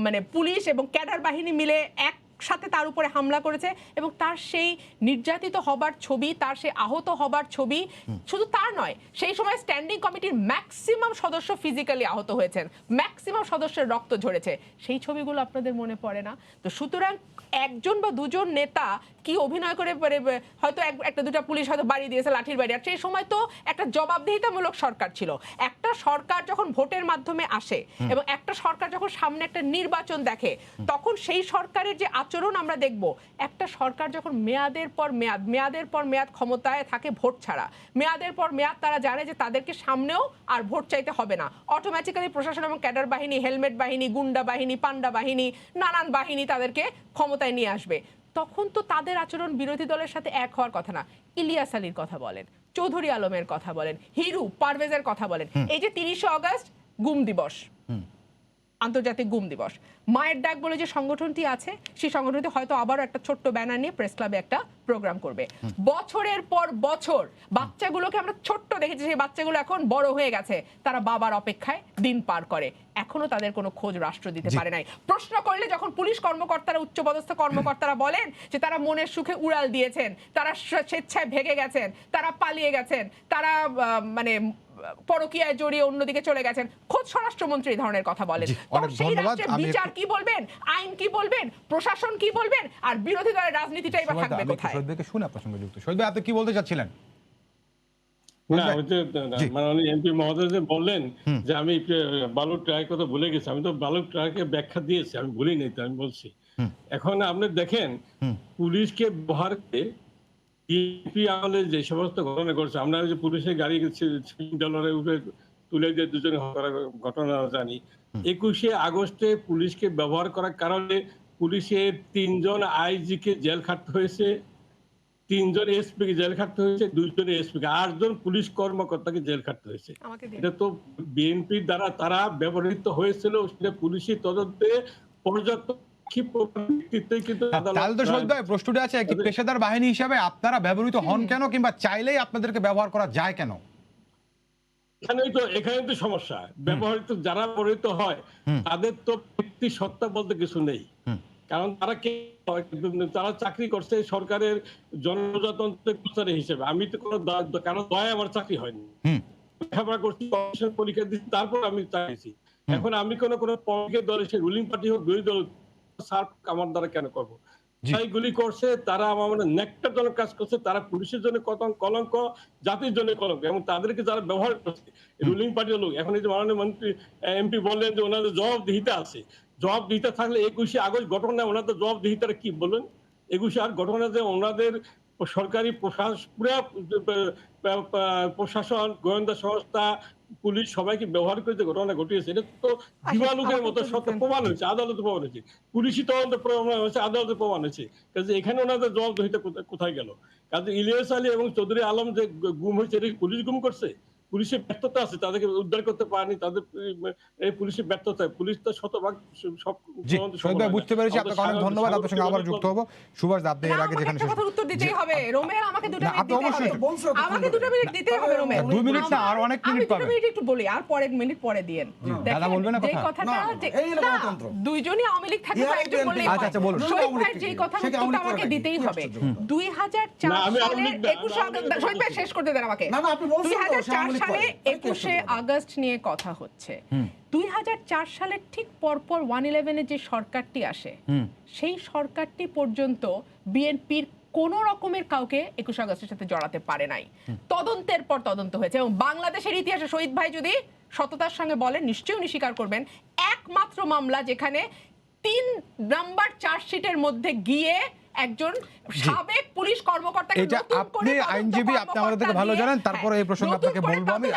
মানে পুলিশ এবং ক্যাডার বাহিনী মিলে এক সাথে তার উপরে হামলা করেছে এবং তার সেই নির্যাতিত হবার ছবি, তার সেই আহত হবার ছবি, শুধু তার নয়, সেই সময় স্ট্যান্ডিং কমিটির ম্যাক্সিমাম সদস্য ফিজিক্যালি আহত হয়েছেন, ম্যাক্সিমাম সদস্যের রক্ত ঝরেছে, সেই ছবিগুলো আপনাদের মনে পড়ে না? তো সুতরাং একজন বা দুজন নেতা কি অভিনয় করে হয়তো একটা দুটা পুলিশ হয়তো বাড়ি দিয়েছে, লাঠির বাড়ি, আর সেই সময় তো একটা জবাবদিহিতামূলক সরকার ছিল। একটা সরকার যখন ভোটের মাধ্যমে আসে এবং একটা সরকার যখন সামনে একটা নির্বাচন দেখে, তখন সেই সরকারের যে আচরণ আমরা দেখব, একটা সরকার যখন মেয়াদের পর মেয়াদ ক্ষমতায় থাকে ভোট ছাড়া, মেয়াদের পর মেয়াদ তারা জানে যে তাদেরকে সামনেও আর ভোট চাইতে হবে না, অটোমেটিক্যালি প্রশাসন এবং ক্যাডার বাহিনী, হেলমেট বাহিনী, গুন্ডা বাহিনী, পান্ডা বাহিনী, নানান বাহিনী তাদেরকে ক্ষমতায় নিয়ে আসবে, তখন তো তাদের আচরণ বিরোধী দলের সাথে এক হওয়ার কথা না। ইলিয়াস আলীর কথা বলেন, চৌধুরী আলমের কথা বলেন, হিরু পারভেজের কথা বলেন, এই যে 30শে অগস্ট গুম দিবস, আন্তর্জাতিক গুম দিবস, মায়ের ডাক বলে যে সংগঠনটি আছে, সেই সংগঠনটি হয়তো আবারও একটা ছোট্ট ব্যানার নিয়ে প্রেস ক্লাবে একটা প্রোগ্রাম করবে। বছরের পর বছর বাচ্চাগুলোকে আমরা ছোট্ট দেখেছি, সেই বাচ্চাগুলো এখন বড় হয়ে গেছে, তারা বাবার অপেক্ষায় দিন পার করে, এখনো তাদের কোনো খোঁজ রাষ্ট্র দিতে পারে নাই। প্রশ্ন করলে যখন পুলিশ কর্মকর্তারা, উচ্চপদস্থ কর্মকর্তারা বলেন যে তারা মনের সুখে উড়াল দিয়েছেন, তারা স্বেচ্ছায় ভেগে গেছেন, তারা পালিয়ে গেছেন, তারা মানে পরকীয়ায় জড়িয়ে অন্যদিকে চলে গেছেন, খোদ স্বরাষ্ট্রমন্ত্রী এই ধরনের কথা বলেন, সেই রাষ্ট্রের বিচার কি বলবেন, আইন কি বলবেন, প্রশাসন কি বলবেন, আর বিরোধী দলের রাজনীতিটাই বা থাকবে কোথায়? শহীদকে শুনে আপনার সঙ্গে যুক্ত। শহীদ ভাই, আপনি কি বলতে চাচ্ছিলেন? না, ওই যে মানে এমপি মহোদয় যে বললেন যে আমি বালুর ট্রাকের কথা ভুলে গেছি, আমি তো বালুর ট্রাকের ব্যাখ্যা দিয়েছি, আমি ভুলি নাই, তো আমি বলছি। এখন আপনি দেখেন পুলিশকে ব্যবহার করে বিএনপি আমলে যে সমস্ত ঘটনা ঘটছে, আমরা যে পুলিশের গাড়ি ডলারে উঠে তুলে দিয়ে দুজনে হত্যার ঘটনা জানি। 21শে আগস্টে পুলিশকে ব্যবহার করার কারণে পুলিশের 3 জন আইজি কে জেল খাটতে হয়েছে, 3 জন এসপি কে জেল খাটতে হয়েছে, 2 জন এসপি কে, 8 জন পুলিশ কর্মকর্তাকে জেল খাটতে হয়েছে। এটা তো বিএনপির দ্বারা তারা ব্যবহৃত হয়েছিল, সেটা পুলিশি তদন্তে পর্যাপ্ত তাহলে তো শহীদ ভাই প্রশ্নটা আছে, একটি পেশাদার বাহিনী হিসেবে আপনারা ব্যবহৃত হন কেন, কিংবা চাইলেই আপনাদেরকে ব্যবহার করা যায় কেন? এখানে তো সমস্যা, ব্যবহৃত যারা ব্যবহৃত হয় তাদের তো ব্যক্তি সত্তা বলতে কিছু নেই, কারণ তারা তারা চাকরি করছে সরকারের জনপ্রজাতন্ত্রের হিসেবে। আমি তো কোনো কারণ দয়া আমার চাকরি হয়নি, লেখাপড়া করছি, পরীক্ষা দিচ্ছি, তারপর আমি চাকরি। এখন আমি কোনো পলিটিক্যাল দল, সে রুলিং পার্টি হোক বিরোধী দল, সার্ভ আমার দ্বারা কেন করবো? গুলি করছে তারা, আমার মানে নেকটাজনক কাজ করছে, তারা পুলিশের জন্য কলঙ্ক, জাতির জন্য কলঙ্ক, এবং তাদেরকে যারা ব্যবহার করছে রুলিং পার্টির লোক। এখন এই যে মাননীয় মন্ত্রী এমপি বললেন যে ওনাদের জবাবদিহিতা আছে, জবাবদিহিতা থাকলে 21শে আগস্ট ঘটনা ওনাদের জবাবদিহিতাটা কি বলবেন? 21শে আর ঘটনা যে ওনাদের সরকারি প্রশাসন, গোয়েন্দা সংস্থা, পুলিশ সবাইকে ব্যবহার করে যে ঘটনা ঘটিয়েছে, এটা তো দিবালোকের মতো সত্য প্রমাণ হয়েছে, আদালতে প্রমাণ হয়েছে, পুলিশি তদন্ত প্রমাণ হয়েছে, আদালতে প্রমাণ হয়েছে। কাজে এখানে ওনাদের জবাবদিহিতা কোথায় গেল? কাজে ইলিয়াস আলী এবং চৌধুরী আলম যে গুম হয়েছে, পুলিশ গুম করছে, পুলিশের ব্যর্থতা আছে, তাদেরকে উদ্ধার করতে পারেনি, তাদের এই পুলিশের ব্যর্থতা। পুলিশ তো শতভাগ সব। শহীদ ভাই বুঝতে পেরেছি, আপনাকে অনেক ধন্যবাদ। আপনার সঙ্গে আবার যুক্ত হব। সুভাষ, আপনি এর আগে যেখানে একটা কথার উত্তর দিতেই হবে রোমেল, আমাকে 2 মিনিট দিতে হবে, আমাকে 2 মিনিট দিতে হবে রোমেল। 2 মিনিট না, আর অনেক মিনিট পাবেন। 2 মিনিট একটু বলি, আর পরে মিনিট পরে দিয়েন। দাদা বলবেন না কথা? এই কথাটা এই হলো গণতন্ত্র। দুইজনই আওয়ামী লীগ থাকে, একজন বললেই আচ্ছা আচ্ছা বলুন। শহীদ ভাই যেই কথা আমাকে দিতেই হবে। 2004 সালে 21 আগস্ট, শহীদ ভাই শেষ করতে দেন আমাকে। না না, আপনি বলছেন 2004 সালে 21শে আগস্ট নিয়ে কথা হচ্ছে। 2004 সালের ঠিক পরপর 111 এর যে সরকারটি আসে, সেই সরকারটি পর্যন্ত বিএনপির কোন রকমের কাউকে 21 আগস্টের সাথে জড়াতে পারে নাই। তদন্তের পর তদন্ত হয়েছে, এবং বাংলাদেশের ইতিহাসে শহীদ ভাই যদি সততার সঙ্গে বলেন, নিশ্চয়ই উনি স্বীকার করবেন, একমাত্র মামলা যেখানে 3 নাম্বার চার্জশিটের মধ্যে গিয়ে একজন সাবেক পুলিশ কর্মকর্তাকে, এটা আপনি আইনজীবী, আপনি আমাদের থেকে ভালো জানেন, তারপরে এই প্রসঙ্গে আপনাকে বলবো আমি।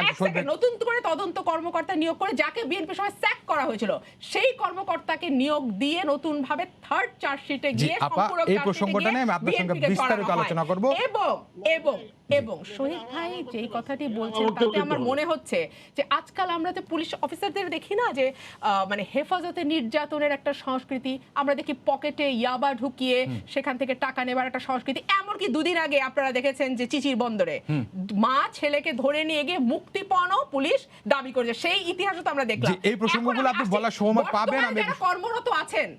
নতুন করে তদন্ত কর্মকর্তা নিয়োগ করে, যাকে বিএনপি সময় স্যাক করা হয়েছিল, সেই কর্মকর্তাকে নিয়োগ দিয়ে নতুন ভাবে থার্ড চার্জশিটে গিয়ে সম্পূরক এই প্রসঙ্গটা নিয়ে আমি আপনার সঙ্গে বিস্তারিত আলোচনা করব। এবং শহীদ ভাই যেই কথাটি বলছেন, তাতে আমার মনে হচ্ছে যে আজকাল আমরা যে পুলিশ অফিসারদের দেখি না, যে মানে হেফাজতে নির্যাতনের একটা সংস্কৃতি, আমরা দেখি পকেটে ইয়াবা ঢুকিয়ে সেখান থেকে টাকা নেবার একটা সংস্কৃতি। এমনকি 2 দিন আগে আপনারা দেখেছেন যে চিচির বন্দরে মা ছেলেকে ধরে নিয়ে গিয়ে মুক্তিপণ পুলিশ দাবি করেছে, সেই ইতিহাসও তো আমরা দেখলাম। এই প্রসঙ্গগুলো আপনি বলার সময় পাবেন। যারা কর্মরত আছেন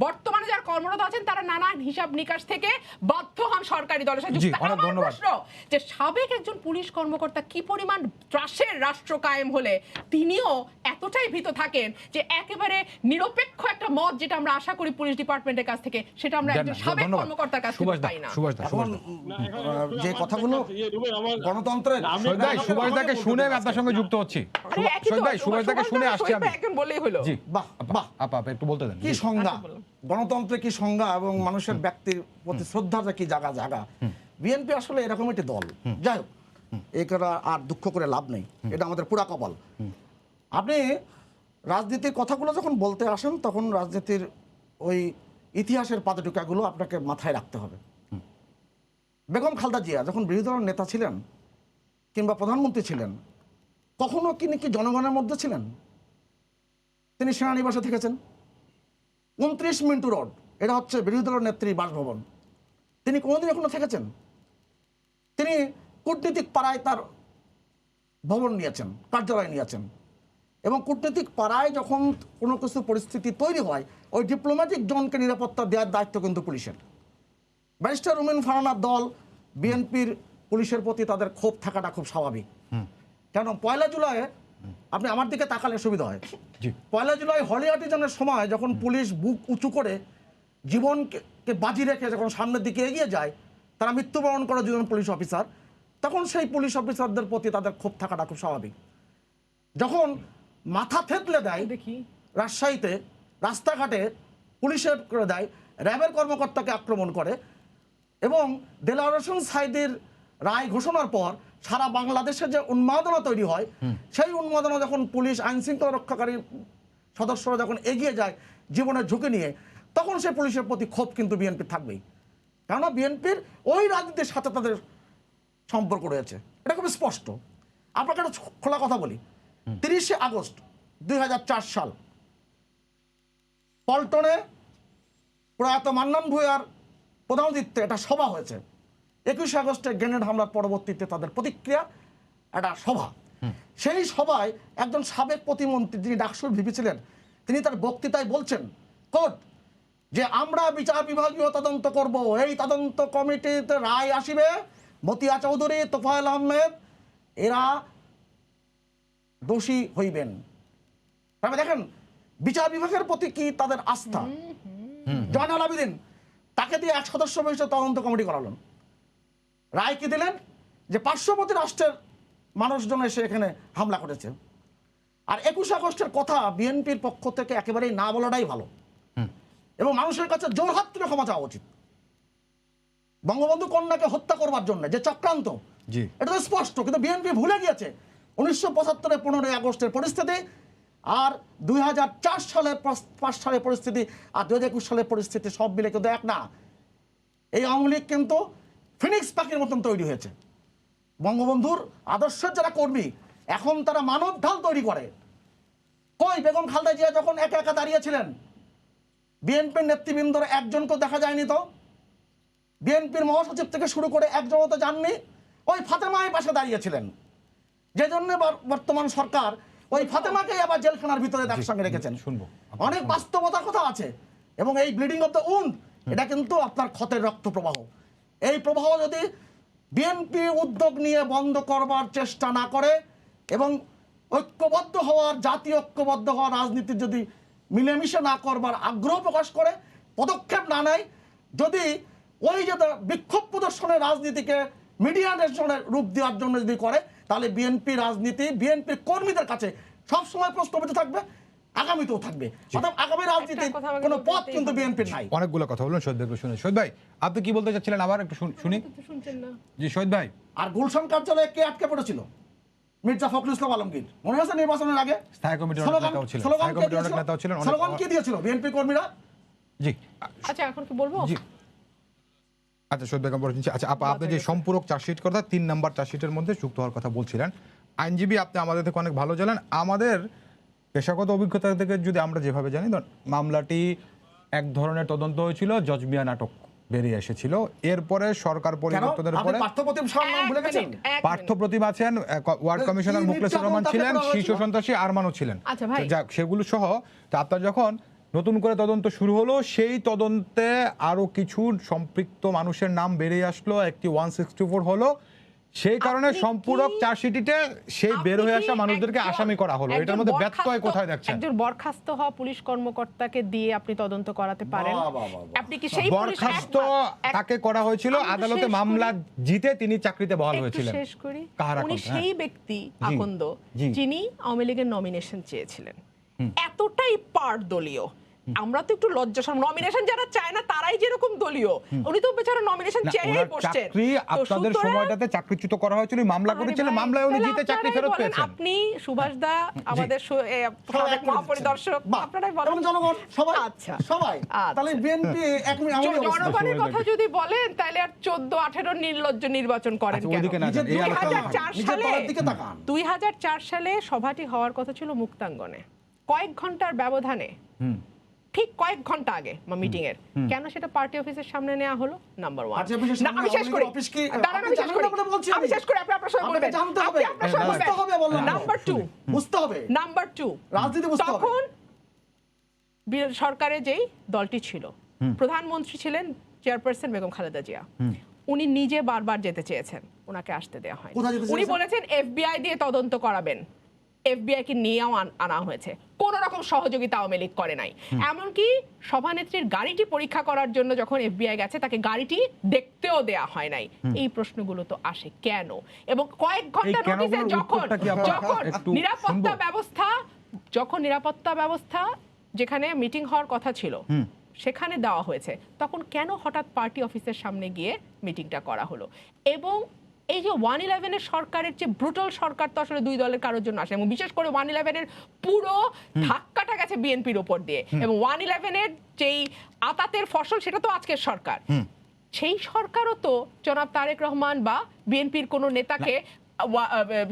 বর্তমানে যারা কর্মরত আছেন তারা নানান হিসাব নিকাশ থেকে বাধ্য হন সরকারি দলের সাথে জি, যুক্ত। অনেক আমার ধন্যবাদ। প্রশ্ন যে সাবেক একজন পুলিশ কর্মকর্তা কি পরিমাণ ত্রাসের রাষ্ট্র কায়েম হলে তিনিও এতটাই ভীত থাকেন যে একেবারে নিরপেক্ষ একটা মত যেটা আমরা আশা করি পুলিশ ডিপার্টমেন্টের কাছ থেকে সেটা আমরা একজন সাবেক ধন্যবাদ। কর্মকর্তার কাছ থেকে সুভাষ দা, পাই না। সুভাষ দা, এখন না, এখন যে আমার কথাগুলো কাছে ইয়ে, রুবেল, আমার- গণতন্ত্রের আমি- শহীদ ভাই, সুভাষ দাকে শুনে আমি আপনার সঙ্গে যুক্ত হচ্ছি। আরে একই তো, শহীদ ভাই, সুভাষ দাকে শুনে আসছি আমি। একজন বললেই হলো। জি, বাহ বাহ, আপা একটু বলতে দেন। কি জি। সংজ্ঞা, আচ্ছা, বলুন। গণতন্ত্রে কি সংজ্ঞা এবং মানুষের ব্যক্তির প্রতি শ্রদ্ধাটা কি জায়গা জায়গা। বিএনপি আসলে এরকম একটি দল, যাই হোক এই করা আর দুঃখ করে লাভ নেই, এটা আমাদের পুরা কপাল। আপনি রাজনীতির কথাগুলো যখন বলতে আসেন তখন রাজনীতির ওই ইতিহাসের পাদটুকাগুলো আপনাকে মাথায় রাখতে হবে। বেগম খালেদা জিয়া যখন বিরোধী দলের নেতা ছিলেন কিংবা প্রধানমন্ত্রী ছিলেন, কখনো তিনি কি জনগণের মধ্যে ছিলেন? তিনি সেনানিবাসে থেকেছেন। 29 মিন্টু রোড, এটা হচ্ছে বিরোধী দলের নেত্রীর বাসভবন, তিনি কোনোদিন এখনো থেকেছেন? তিনি কূটনীতিক পাড়ায় তার ভবন নিয়েছেন, কার্যালয় নিয়েছেন, এবং কূটনীতিক পাড়ায় যখন কোনো কিছু পরিস্থিতি তৈরি হয় ওই ডিপ্লোম্যাটিক জোনকে নিরাপত্তা দেওয়ার দায়িত্ব কিন্তু পুলিশের। ব্যারিস্টার রুমিন ফারহানার দল বিএনপির পুলিশের প্রতি তাদের ক্ষোভ থাকাটা খুব স্বাভাবিক। কেন 1 জুলাই আপনি আমার দিকে তাকালে সুবিধা হয়। জি। 1 জুলাই হলি আর্টিজানের সময় যখন পুলিশ বুক উঁচু করে জীবনকে বাজি রেখে যখন সামনের দিকে এগিয়ে যায়, তারা মৃত্যুবরণ করে দুজন পুলিশ অফিসার, তখন সেই পুলিশ অফিসারদের প্রতি তাদের ক্ষোভ থাকাটা খুব স্বাভাবিক। যখন মাথা থেতলে দেয় দেখি রাজশাহীতে রাস্তাঘাটে পুলিশের করে দেয়, র্যাবের কর্মকর্তাকে আক্রমণ করে, এবং দেলোয়ার হোসেন সাঈদীর রায় ঘোষণার পর সারা বাংলাদেশে যে উন্মাদনা তৈরি হয়, সেই উন্মাদনা যখন পুলিশ আইন শৃঙ্খলা রক্ষাকারী সদস্যরা যখন এগিয়ে যায় জীবনের ঝুঁকি নিয়ে, তখন সে পুলিশের প্রতি ক্ষোভ কিন্তু বিএনপির থাকবেই। কেননা বিএনপির ওই রাজনীতির সাথে তাদের সম্পর্ক রয়েছে, এটা খুব স্পষ্ট। আপনাকে একটা খোলা কথা বলি, 30শে আগস্ট 2004 সাল পল্টনে প্রয়াত মান্নান ভূঁইয়ার প্রধানত্বে একটা সভা হয়েছে। 21শে আগস্টে গ্রেনেড হামলার পরবর্তীতে তাদের প্রতিক্রিয়া একটা সভা। সেই সভায় একজন সাবেক প্রতিমন্ত্রী যিনি ডাকসুর ভিপি ছিলেন, তিনি তার বক্তৃতায় বলছেন কোট যে আমরা বিচার বিভাগীয় তদন্ত করব, এই তদন্ত কমিটিতে রায় আসিবে, মতিয়া চৌধুরী, তোফায়েল আহমেদ এরা দোষী হইবেন। তবে দেখেন বিচার বিভাগের প্রতি কি তাদের আস্থা। জয়নাল আবেদিন তাকে দিয়ে 1 সদস্য বিশিষ্ট তদন্ত কমিটি করালেন, রায় কি দিলেন যে পার্শ্ববর্তী রাষ্ট্রের মানুষজন এসে এখানে হামলা করেছে। আর 21 আগস্টের কথা বিএনপির পক্ষ থেকে একেবারেই না বলাটাই ভালো, এবং মানুষের কাছে জোরহাত তুলে ক্ষমা চাওয়া উচিত। বঙ্গবন্ধু কন্যাকে হত্যা করবার জন্য যে চক্রান্ত, জি। এটা তো স্পষ্ট, কিন্তু বিএনপি ভুলে গিয়েছে 1975 15 আগস্টের পরিস্থিতি, আর 2004 সালের 5 সালের পরিস্থিতি, আর 2021 সালের পরিস্থিতি সব মিলে কিন্তু এক না। এই আওয়ামী লীগ কিন্তু ফিনিক্স পাখির মতন তৈরি হয়েছে। বঙ্গবন্ধুর আদর্শের যারা কর্মী এখন তারা মানব ঢাল তৈরি করে। কই বেগম খালেদা জিয়া যখন একা একা দাঁড়িয়েছিলেন, বিএনপির নেতৃবৃন্দর একজনকেও দেখা যায়নি, তো বিএনপির মহাসচিব থেকে শুরু করে একজনও তো যাননি, ওই ফাতেমাই পাশে দাঁড়িয়েছিলেন, যে জন্য বর্তমান সরকার ওই ফাতেমাকেই আবার জেলখানার ভিতরে তার সঙ্গে রেখেছেন। শুনবো। অনেক বাস্তবতার কথা আছে, এবং এই ব্লিডিং অফ দ্য উন্ড এটা কিন্তু আপনার ক্ষতের রক্ত প্রবাহ। এই প্রবাহ যদি বিএনপি উদ্যোগ নিয়ে বন্ধ করবার চেষ্টা না করে, এবং ঐক্যবদ্ধ হওয়ার, জাতীয় ঐক্যবদ্ধ হওয়ার রাজনীতি যদি মিলেমিশে না করবার আগ্রহ প্রকাশ করে, পদক্ষেপ না নেয়, যদি ওই যে বিক্ষোভ প্রদর্শনের রাজনীতিকে মিডিয়ানের রূপ দেওয়ার জন্য যদি করে, তাহলে বিএনপি রাজনীতি বিএনপির কর্মীদের কাছে সবসময় প্রশ্নবিদ্ধ থাকবে, আগামীতেও থাকবে। অর্থাৎ আগামী রাজনীতির কথা আমাকে কোনো পথ বলতেই কিন্তু হবে। বিএনপির নাই। অনেকগুলো কথা বললেন, শহীদ ভাইকে শুনে। শহীদ ভাই, আপনি কি বলতে চাচ্ছিলেন আবার একটু শুনি। তো শুনছেন না। জি শহীদ ভাই। আর গুলশান কার্যালয়ে কে আটকে পড়েছিল? মির্জা ফখরুল ইসলাম আলমগীর, মনে আছে নির্বাচনের আগে স্থায়ী কমিটির অনেক নেতাও ছিলেন। স্থায়ী কমিটির অনেক নেতাও ছিলেন। স্লোগান কে দিয়েছিল বিএনপি কর্মীরা? জি। আচ্ছা এখন কি বলবো? জি। আচ্ছা শহীদ বেগম বলছি, আচ্ছা আপা আপনি যে সম্পূরক চার্জশিট কথা 3 নম্বর চার্জশিটের মধ্যে যুক্ত হওয়ার কথা বলছিলেন, আইনজীবী আপনি আমাদের থেকে অনেক ভালো জানেন। আমাদের পেশাগত অভিজ্ঞতা থেকে যদি আমরা যেভাবে জানি, মামলাটি এক ধরনের তদন্ত হয়েছিল, জজ মিয়া নাটক বেরিয়ে এসেছিল, এরপরে সরকার পরিবর্তনের পরে পার্থপ্রতিম শাহর নাম ভুলে গেছেন? পার্থ প্রতিম আছেন, ওয়ার্ড কমিশনার মুখলেসুর রহমান ছিলেন, শীর্ষ সন্ত্রাসী আরমানও ছিলেন। আচ্ছা ভাই। যাক সেগুলো সহ, তো আপনার যখন নতুন করে তদন্ত শুরু হলো, সেই তদন্তে আরো কিছু সম্পৃক্ত মানুষের নাম বেরিয়ে আসলো, একটি 164 হলো, সেই কারণে আপনি কি- সম্পূরক চার্জশিটে সেই বের হয়ে আপনি কি আসা মানুষদেরকে একজন- আসামি করা হলো। একজন এটার মধ্যে ব্যত্যয় বরখাস্ত- কোথায় দেখছেন? একজন বরখাস্ত হওয়া পুলিশ কর্মকর্তাকে দিয়ে আপনি তদন্ত করাতে পারেন? বাহ, বাহ, বাহ, বাহ। আপনি কি সেই পুলিশ বরখাস্ত তাকে করা হয়েছিল, আমি তো আদালতে শেষ মামলা করি। জিতে তিনি চাকরিতে বহাল একটু হয়েছিলেন। শেষ করি। কাহার উনি আকন্দ? সেই ব্যক্তি আকন্দ জি। যিনি আওয়ামী লীগের নমিনেশন চেয়েছিলেন, এতটাই পার দলীয়। আমরা তো একটু লজ্জা, নমিনেশন যারা চায় না তারাই যেরকম দলীয়, উনি তো বেচারা নমিনেশন না, চেয়েই ওনার বসছেন। চাকরি তো আপনাদের সুতরাং- সময়টাতে চাকরিচ্যুত করা হয়েছিল, মামলা আরে করেছিলেন, ভাই, মামলায় উনি তাহলে জিতে চাকরি আপনারাই ফেরত বলেন, পেয়েছেন। আপনি সুভাষ দা আমাদের সাবেক এক করে মহাপরিদর্শক, দিচ্ছেন। বাহ, আপনারাই বলেন। এবং জনগণ সবাই আচ্ছা। সবাই আচ্ছা। তাহলে বিএনপি এক মিনিট আমি অবস্থা- জনগণের সময় কথা লাগে। যদি বলেন তাহলে আর 14-18 নির্লজ্জ নির্বাচন করেন আচ্ছা, কেন? ওইদিকে না যান, এই নিজের আলোচনা দিকে হয়। তাকান, নিজের দলের দিকে তাকান। 2004 সালে সভাটি হওয়ার কথা ছিল মুক্তাঙ্গনে, কয়েক ঘন্টার ব্যবধানে, ঠিক কয়েক ঘন্টা আগে মিটিং এর, কেন সেটা পার্টি অফিসের সামনে নেওয়া হলো? নাম্বার 1। পার্টি অফিসের সামনে আমি শেষ আওয়ামী করি, লীগের অফিস কি? দাঁড়ান, আপনি আমি শেষ জানেন করি, না বলে বলছি আমি আমি। শেষ করি, আপনি আপনার সময় আপনাকে বলবেন, জানতে হবে। আপনি আপনার সময় বুঝতে হবে বলবেন। বললাম। নাম্বার 2, বুঝতে হবে। নাম্বার 2, রাজনীতি বুঝতে হবে। তখন সরকারে যেই দলটি ছিল, প্রধানমন্ত্রী ছিলেন চেয়ারপারসন বেগম খালেদা জিয়া। উনি নিজে বারবার যেতে চেয়েছেন, ওনাকে আসতে দেওয়া হয়। কোথায় যেতে উনি চেয়েছেন? বলেছেন এফবিআই দিয়ে তদন্ত করাবেন, এফবিআই কে নিয়েও আনা হয়েছে, কোন রকম সহযোগিতা আওয়ামী লীগ করে নাই। এমনকি সভানেত্রীর গাড়িটি পরীক্ষা করার জন্য যখন এফবিআই গেছে, তাকে গাড়িটি দেখতেও দেয়া হয় নাই। এই প্রশ্নগুলো তো আসে কেন? এবং কয়েক ঘন্টা এই কেনগুলোর নোটিসে যখন উত্তরটা কি আমরা যখন একটু নিরাপত্তা শুনবো? ব্যবস্থা, যখন নিরাপত্তা ব্যবস্থা যেখানে মিটিং হওয়ার কথা ছিল সেখানে দেওয়া হয়েছে, তখন কেন হঠাৎ পার্টি অফিসের সামনে গিয়ে মিটিংটা করা হলো? এবং এই যে 111 এর সরকারের যে ব্রুটাল সরকার তো আসলে দুই দলের কারোর জন্য আসে, এবং বিশেষ করে 111 এর পুরো ধাক্কাটা গেছে বিএনপির উপর দিয়ে, এবং 111 এর যেই আতাতের ফসল সেটা তো আজকের সরকার। সেই সরকারও তো জনাব তারেক রহমান বা বিএনপির কোন নেতাকে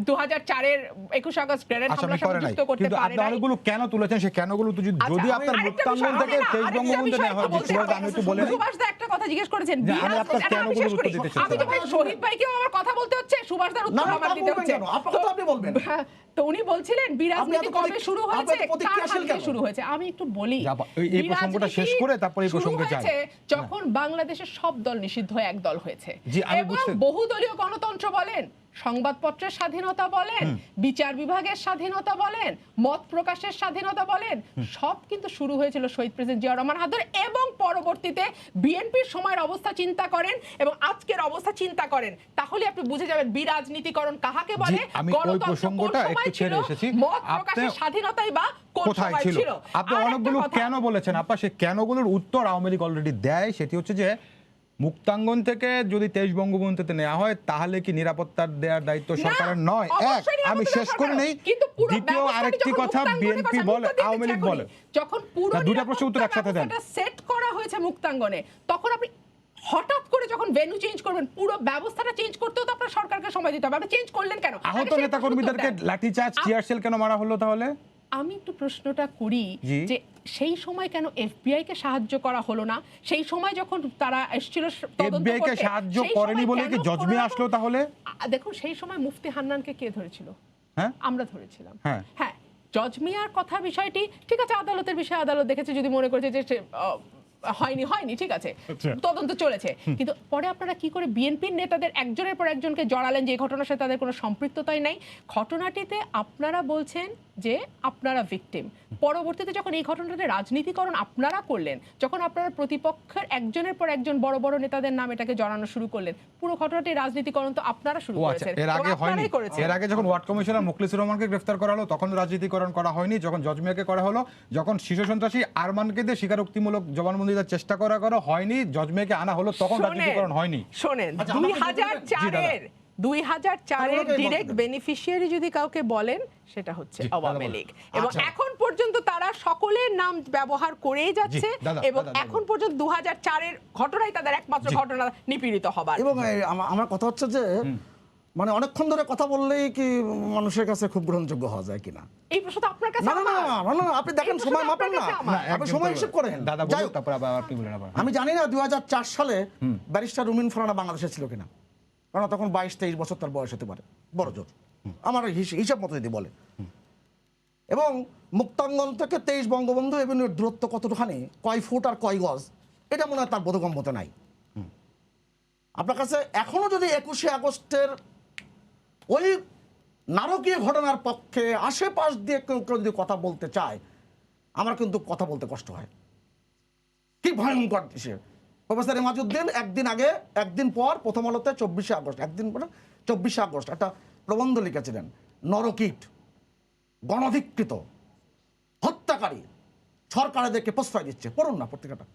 2004-এর 21 আগস্ট গ্রেনেড আসামি হামলার করে সাথে নাই, যুক্ত করতে কিন্তু পারে আপনি নাই। অনেকগুলো কেন তুলেছেন, সেই কেনগুলো তো যদি আচ্ছা, আপনার আরেকটা মুক্তাঙ্গন বিষয়, থেকে আমি না, তেইশ আরেকটা বঙ্গবন্ধু বিষয় নেওয়া হয়, একটু বলতে সুভাষ, আমি একটু বলে নিই। সুভাষ দা একটা কথা জিজ্ঞেস করেছেন, যে আমি বিরাজ, আপনার এটা আমি কেনগুলোর শেষ করি। উত্তর দিতে চাই। আমি তো ভাই শহীদ ভাইকেও আমার কথা বলতে হচ্ছে, সুভাষ দার না, উত্তর না, আমার তা দিতে বলবেন হচ্ছে। কেন? আপনার কথা আপনি বলবেন। হ্যাঁ, তো উনি বলছিলেন আপনি বিরাজনীতি এত কবে শুরু আপনি হয়েছে, এত কার প্রতিক্রিয়াশীল হাত দিয়ে কেন? শুরু হয়েছে? আমি একটু বলি, এই প্রসঙ্গটা শেষ করে তারপরে এই শুরু প্রসঙ্গে যাই। হয়েছে যখন বাংলাদেশের সব দল নিষিদ্ধ হয়ে এক দল হয়েছে, জি, আমি এবং বুঝতে- বহুদলীয় গণতন্ত্র বলেন, সংবাদপত্রের স্বাধীনতা বলেন, বিচার বিভাগের স্বাধীনতা বলেন, মত প্রকাশের স্বাধীনতা বলেন, সব কিন্তু শুরু হয়েছিল শহীদ প্রেসিডেন্ট জিয়াউর রহমান হাত ধরে। এবং পরবর্তীতে বিএনপির সময়ের অবস্থা চিন্তা করেন এবং আজকের অবস্থা চিন্তা করেন, তাহলে আপনি বুঝে যাবেন বিরাজনীতিকরণ কাহাকে বলে, আমি ওই গণতন্ত্র কোন প্রসঙ্গটা সময় একটু ছেড়ে ছিল, এসেছি। মত প্রকাশের আপনি- স্বাধীনতাই বা কোন কোথায় সময় ছিল? ছিল। আপনি আর একটা অনেকগুলো কথা- কেন বলেছেন, আপনার সেই কেনগুলোর উত্তর আওয়ামী লীগ অলরেডি দেয়। সেটি হচ্ছে যে মুক্তাঙ্গন থেকে যদি 23 বঙ্গবন্ধুতে নেওয়া হয়, তাহলে কি নিরাপত্তার দেওয়ার দায়িত্ব না, সরকারের নয়? এক, অবশ্যই আমি নিরাপত্তা শেষ করে সরকারের। নেই। কিন্তু পুরো দ্বিতীয় ব্যবস্থাটি আরেকটি যখন কথা মুক্তাঙ্গনের বিএনপি কথা বলে, উত্তর দিতে আওয়ামী লীগ চাই বলে। করি। যখন পুরো না, দুইটা প্রশ্নের উত্তর একসাথে দেন। সেট করা হয়েছে মুক্তাঙ্গনে, তখন আপনি হঠাৎ করে যখন ভেন্যু চেঞ্জ করবেন, পুরো ব্যবস্থাটা চেঞ্জ করতেও তো আপনার সরকারকে সময় দিতে হবে। আপনি চেঞ্জ করলেন কেন? আহত আগে সেই নেতাকর্মীদেরকে প্রশ্ন উত্তর দেন। লাঠিচার্জ, টিয়ারশেল কেন মারা হলো তাহলে? আমি একটু প্রশ্নটা করি জি। যে সেই সময় কেন এফবিআই কে সাহায্য করা হলো না? সেই সময় যখন তারা এসেছিল তদন্ত এফবিআই কে করতে, সাহায্য সেই করেনি সময় বলে কি কেন জজমে কোনো আসলো রকম- তাহলে? দেখুন, সেই সময় মুফতি হান্নানকে কে ধরেছিল? হ্যাঁ, আমরা ধরেছিলাম। হ্যাঁ। হ্যাঁ, জজ মিয়ার কথা বিষয়টি ঠিক আছে, আদালতের বিষয়ে আদালত দেখেছে, যদি মনে করেছে যে হয়নি ঠিক আছে, আচ্ছা। তদন্ত চলেছে। কিন্তু পরে আপনারা কি করে বিএনপির নেতাদের একজনের পর একজনকে জড়ালেন যে এই ঘটনার সাথে তাদের কোনো সম্পৃক্ততাই নাই? ঘটনাটিতে আপনারা বলছেন যে আপনারা ভিকটিম, পরবর্তীতে যখন এই ঘটনাতে রাজনীতিকরণ আপনারা করলেন, যখন আপনারা প্রতিপক্ষের একজনের পর একজন বড় বড় নেতাদের নাম এটাকে জড়ানো শুরু করলেন, পুরো ঘটনাটি রাজনীতিকরণ তো আপনারা শুরু ও আচ্ছা, করেছেন, এর আগে এবং হয়নি। আপনারাই করেছেন। এর আগে যখন ওয়ার্ড কমিশনার মুখলিসুর রহমানকে গ্রেফতার করা হলো, তখন রাজনীতিকরণ করা হয়নি। যখন জজ মিয়াকে করা হলো, যখন শিশু সন্ত্রাসী আরমানকে দিয়ে স্বীকারোক্তিমূলক জবানবন্দি দেওয়ার চেষ্টা করা হয়নি, জজ মিয়াকে আনা হলো, তখন রাজনীতিকরণ হয়নি। শোনেন, আচ্ছা, আমাকে যদি বলেন- 2004-এর 2004-এর আমাকে ডিরেক্ট বলতে দেন। বেনিফিশিয়ারি যদি কাউকে বলেন, সেটা হচ্ছে জি, আওয়ামী দাদা লীগ। বলেন। এবং আচ্ছা। এখন পর্যন্ত তারা সকলের নাম ব্যবহার করেই যাচ্ছে, দাদা, এবং দাদা, এখন পর্যন্ত 2004-এর ঘটনাই তাদের একমাত্র জি। ঘটনা নিপীড়িত হবার। এবং আমার কথা হচ্ছে যে মানে অনেকক্ষণ ধরে কথা বললেই কি মানুষের কাছে খুব গ্রহণযোগ্য হওয়া যায় কিনা? এই প্রশ্ন তো আপনার কাছে না না না আমার। না, না, আপনি দেখেন এই সময় প্রশ্নটা মাপেন না, আপনার কাছে আমার। আপনি একদম সময় তো- হিসেব করেন। দাদা যাই বলুন, হোক, তারপর আবার আপনি বলেন। আবার আমি জানি না 2004 সালে ব্যারিস্টার রুমিন ফারানা বাংলাদেশে ছিল কিনা, কারণ তখন 22-23 বছর তার বয়স হতে পারে, বড় জোর আমার হিসাব মতো যদি বলে। এবং মুক্তাঙ্গন থেকে 23 বঙ্গবন্ধু এভিনিউর দূরত্ব কতটুখানি, কয় ফুট আর কয় গজ, এটা মনে হয় তার বোধগম্যতা নাই। আপনার কাছে এখনো যদি 21শে আগস্টের ওই নারকীয় ঘটনার পক্ষে আশেপাশ দিয়ে কেউ কেউ যদি কথা বলতে চায়, আমার কিন্তু কথা বলতে কষ্ট হয়। কি ভয়ঙ্কর দৃশ্য। প্রফেসর এমাজউদ্দিন একদিন পর প্রথম আলোতে 24শে আগস্ট, একদিন পরে 24শে আগস্ট একটা প্রবন্ধ লিখেছিলেন, নরকীট, গণধিকৃত, হত্যাকারী সরকার এদেরকে প্রশ্রয় দিচ্ছে। পড়ুন না পত্রিকাটা।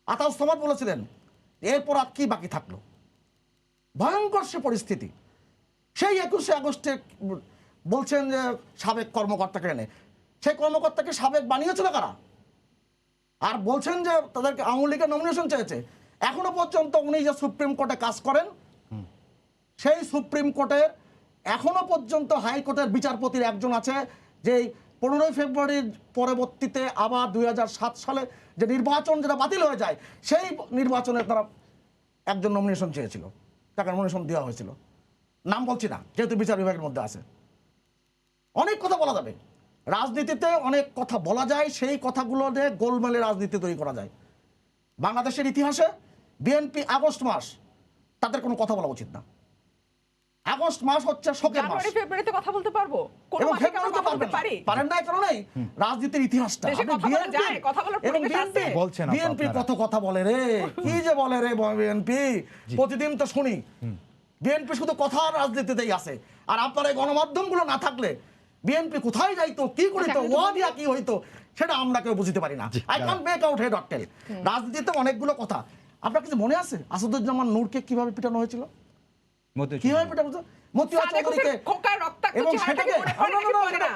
আতাউস সামাদ বলেছিলেন এরপর আর কি বাকি থাকলো। ভয়ঙ্কর সে পরিস্থিতি। সেই 21শে আগস্টে বলছেন যে সাবেক কর্মকর্তাকে এনে, সেই কর্মকর্তাকে সাবেক বানিয়েছিল কারা? আর বলছেন যে তাদেরকে আওয়ামী লীগের নমিনেশন চেয়েছে। এখনো পর্যন্ত উনি যে সুপ্রিম কোর্টে কাজ করেন, সেই সুপ্রিম কোর্টের এখনো পর্যন্ত হাইকোর্টের বিচারপতির একজন আছে যে 15ই ফেব্রুয়ারির পরবর্তীতে আবার 2007 সালে যে নির্বাচন যেটা বাতিল হয়ে যায়, সেই নির্বাচনে তারা একজন নমিনেশন চেয়েছিল, তাকে নমিনেশন দেওয়া হয়েছিল। নাম বলছি না যেহেতু বিচার বিভাগের মধ্যে আছে। অনেক কথা বলা যাবে রাজনীতিতে, অনেক কথা বলা যায়, সেই কথাগুলো নিয়ে গোলমালে রাজনীতি তৈরি করা যায়। বাংলাদেশের ইতিহাসে বিএনপি আগস্ট মাস তাদের কোনো কথা বলা উচিত না। আগস্ট মাস হচ্ছে শোকের মাস। জানুয়ারি ফেব্রুয়ারিতে কথা বলতে পারবো, কোন এবং মাসে কেন কথা বলতে পারি? পারেন না, এই কারণেই রাজনীতির ইতিহাসটা দেশে কথা বলা যায়, কথা বলার পরিবেশ আছে। বলছেন বিএনপি কত কথা বলে রে, কি যে বলে রে বিএনপি, প্রতিদিন তো শুনি। বিএনপি শুধু কথার রাজনীতিতেই আছে। আর আপনার এই গণমাধ্যমগুলো না থাকলে বিএনপি কোথায় যাইতো, কি করিত, ওয়াদিয়া কি হইতো, সেটা আমরা কেউ বুঝতে পারি না। I can make out head or tail. রাজনীতিতে অনেকগুলো কথা। আপনার কিছু মনে আছে আসাদুজ্জামান নূরকে কিভাবে পিটানো হয়েছিল? কিভাবে পিটানো হয়েছিল? মতিউর চৌধুরীকে, খোকার রক্তাক্ত এবং চেহারাটা সেটাকে কি মনে পড়ে নাকি পড়ে না?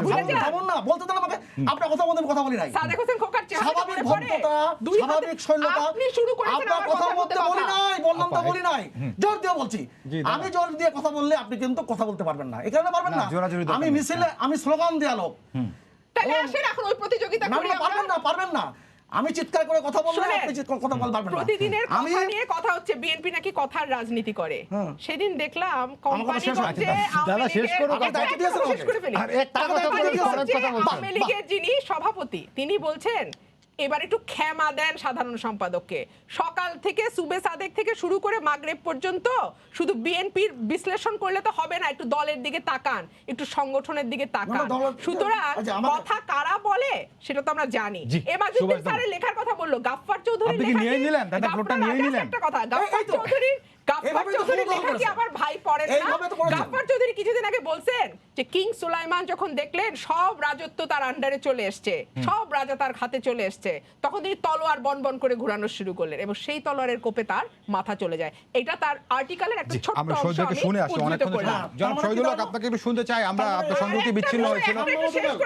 ভুলে যান। থামুন না, বলতে দেন আমাকে। আপনার কথা বলি নাই। সাদেক হোসেন খোকার চেহারাটা স্বাভাবিক মনে পড়ে? ভদ্রতা, দুই হাতে- স্বাভাবিক শৈলতা, আপনি শুরু করেছেন আপনার আমার কথার কথার মধ্যে মধ্যে বলি বাধা। নাই, বললাম তো আপা, বলি নাই, জোর দিয়ে বলছি। জি, দাদা। আমি জোর দিয়ে কথা বললে আপনি কিন্তু কথা বলতে পারবেন না। এই কারণে পারবেন না, না, জোরাজুরি দরকার আমি নেই। মিছিলে আমি স্লোগান দেয়া লোক। তাহলে আসেন এখন ওই প্রতিযোগিতা না, করি না, আমরা। পারবেন না। আমি চিৎকার করে কথা বললে শোনেন, আপনি কথা বলতে পারবেন না। প্রতিদিনের আমি কথা নিয়ে কথা হচ্ছে, বিএনপি নাকি কথার রাজনীতি করে। হ্যাঁ। সেদিন দেখলাম কথা শেষ হয়েছে। কোম্পানিগঞ্জে দাদা, শেষ করুক। আপনি দায়িত্ব দিয়েছেন শেষ করে ফেলি। আর একটা কথা বলে কোম্পানিগঞ্জে ফরেন কথা বলছেন। আওয়ামী লীগের যিনি সভাপতি, তিনি বলছেন এবার একটু ক্ষমা দেন সাধারণ সম্পাদককে। সকাল থেকে সুবে সাদেক থেকে শুরু করে মাগরিব পর্যন্ত শুধু বিএনপির বিশ্লেষণ করলে তো হবে না, একটু দলের দিকে তাকান, একটু সংগঠনের দিকে তাকান। সুতরাং আচ্ছা, আমাকে- কথা কারা বলে সেটা তো আমরা জানি। জি, এমাজউদ্দিন সুভাষ স্যারের লেখার কথা বললো, গাফফার চৌধুরী আপনি কি নিয়েই নিলেন? দাদা, ভোটটা নিয়েই নিলেন? একটা কথা, গাফফার এই তো। চৌধুরী এইভাবে তো চৌধুরীর ফলো লেখা কি করেছে। আবার ভাই পড়েন না? এইভাবে তো করেছেন। গাফফার চৌধুরী কিছুদিন আগে বলছেন যে কিং সুলাইমান যখন দেখলেন সব রাজত্ব তার আন্ডারে চলে এসছে, সব রাজা তার হাতে চলে এসছে, তখন তিনি তলোয়ার বনবন করে ঘোরানো শুরু করলেন এবং সেই তলোয়ারের কোপে তার মাথা চলে যায়। এটা তার আর্টিকেলের একটা ছোট্ট আমরা অংশ শহীদকে আমি শুনে আসি, উদ্ধৃত অনেকক্ষণ করলাম। জনাব শহীদুল হক, আপনাকে একটু শুনতে চাই আমরা। আপনার সংযুক্তি বিচ্ছিন্ন হয়েছিল,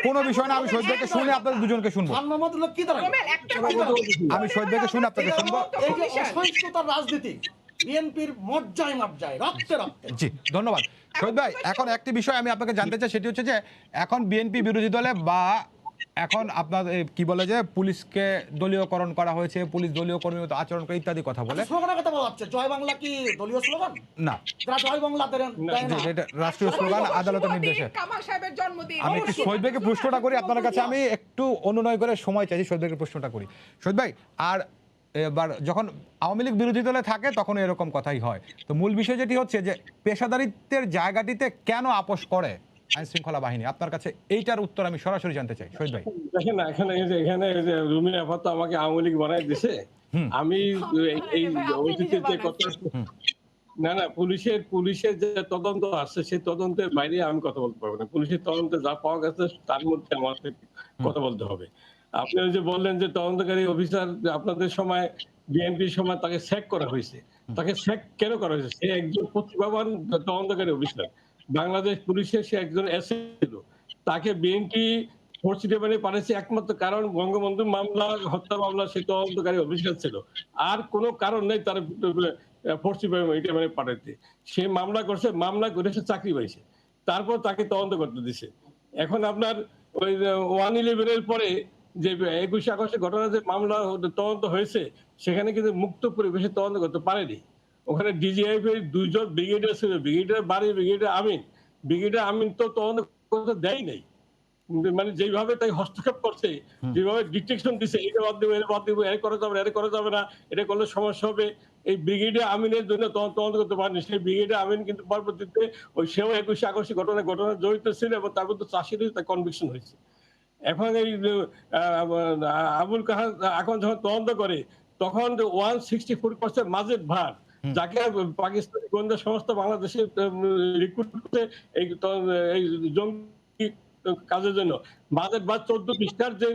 কোনো বিষয় না। আমি শহীদকে শুনে আপনাদের দুজনকে শুনবো। মোহাম্মদুল্লাহ কি দাঁড়ায়? রোমেল, একটা কথা আমি শহীদকে শুনে আপনাকে শুনবো। এই যে অসহিষ্ণুতার রাজনীতি বিএনপির মজ্জায় রক্তে রক্তে। জি, ধন্যবাদ শহীদ ভাই। এখন একটি বিষয় আমি আপনাকে জানতে চাই, সেটি হচ্ছে যে এখন বিএনপি বিরোধী দলে বা এখন আপনার কি বলে যে পুলিশকে দলীয়করণ করা হয়েছে, পুলিশ দলীয় কর্মীর মতো আচরণ করে ইত্যাদি কথা বলে। স্লোগানের কথা বলা হচ্ছে, জয় বাংলা কি দলীয় স্লোগান? না, যারা জয় বাংলা দেয় না। এটা রাষ্ট্রীয় স্লোগান, আদালতের নির্দেশে। কামাল সাহেবের জন্মদিন। আমি একটু শহীদ ভাইকে প্রশ্নটা করি আপনার কাছে, আমি একটু অনুনয় করে সময় চাইছি, শহীদ ভাইকে প্রশ্নটা করি। শহীদ ভাই, আর এবার যখন আওয়ামী লীগ বিরোধী দলে থাকে তখন এরকম কথাই হয়। তো মূল বিষয় যেটি হচ্ছে যে পেশাদারিত্বের জায়গাটিতে কেন আপোষ করে আইন শৃঙ্খলা বাহিনী, আপনার কাছে এইটার উত্তর আমি সরাসরি জানতে চাই শহীদ ভাই। দেখেন না, এখানে রুমিন আপাতত আমাকে আওয়ামী লীগ বানাই দিছে। আমি এই অতীতের যে কথা, না পুলিশের যে তদন্ত আসছে সেই তদন্তের বাইরে আমি কথা বলতে পারবো না। পুলিশের তদন্তে যা পাওয়া গেছে তার মধ্যে আমাকে কথা বলতে হবে। আপনি যে বললেন যে তদন্তকারী অফিসার আপনাদের সময়, বিএনপির সময় তাকে স্যাক করা হয়েছে, তাকে স্যাক কেন করা হয়েছে? সে একজন প্রতিভাবান তদন্তকারী অফিসার, বাংলাদেশ পুলিশের সে একজন এসএ ছিল। তাকে বিএনপি ফোর্সিটে পাঠিয়েছে একমাত্র কারণ বঙ্গবন্ধু মামলা, হত্যা মামলা, সে তদন্তকারী অফিসার ছিল। আর কোনো কারণ নেই তার ফোর্সিটে পাঠাতে। সে মামলা করছে, মামলা করে সে চাকরি পাইছে, তারপর তাকে তদন্ত করতে দিছে। এখন আপনার ওই 1/11-এর পরে যে 21 আগস্টের ঘটনা যে মামলা তদন্ত হয়েছে, সেখানে কিন্তু মুক্ত পরিবেশে তদন্ত করতে পারেনি। ওখানে ডিজিএফ এর দুইজন ব্রিগেডিয়ার ছিল, ব্রিগেডিয়ার বাড়ি, ব্রিগেডিয়ার আমিন তো তদন্ত করতে দেয় নাই। মানে যেভাবে তাই হস্তক্ষেপ করছে, যেভাবে ডিটেকশন দিছে, এটা বাদ দেবো, এটা বাদ দেবো, এটা করা যাবে না, এটা করা যাবে না, এটা করলে সমস্যা হবে, এই ব্রিগেডে আমিনের জন্য তদন্ত করতে পারেনি। সেই ব্রিগেডে আমিন কিন্তু পরবর্তীতে ওই সেও 21 আগস্ট ঘটনা জড়িত ছিল এবং তার মধ্যে চাষিদের তার কনভিকশন হয়েছে। এখন এই আবুল কাহার এখন যখন তদন্ত করে তখন 164% মাজেদ ভার, যাকে পাকিস্তানি গোয়েন্দা সংস্থা বাংলাদেশে রিক্রুট করতে এই জঙ্গি কাজের জন্য, মাজেদ ভার 14 পৃষ্ঠার যে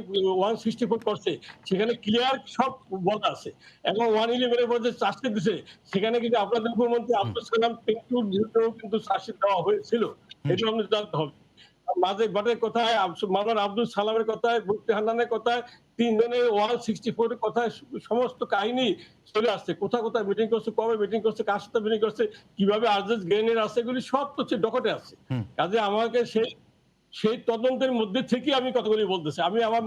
164 করছে সেখানে ক্লিয়ার সব বলা আছে। এবং 111 এর মধ্যে চার্জশিট দিছে, সেখানে কিন্তু আপনাদের উপমন্ত্রী আব্দুল সালাম পিন্টুর বিরুদ্ধেও কিন্তু চার্জশিট দেওয়া হয়েছিল। এটা আমাদের জানতে হবে। মাজেদ ভাটের কথায়, মাওলানা আব্দুল সালামের কথায়, মুফতি হান্নানের কথায়, তিনজনের 164 এর কথায় সমস্ত কাহিনী চলে আসছে। কোথায় কোথায় মিটিং করছে, কবে মিটিং করছে, কার সাথে মিটিং করছে, কিভাবে আর্জেস গ্রেনের আছে, এগুলি সব তথ্য ডকটে আছে। কাজে আমাকে সেই তদন্তের মধ্যে থেকে আমি কথাগুলি বলতেছি। আমি আমার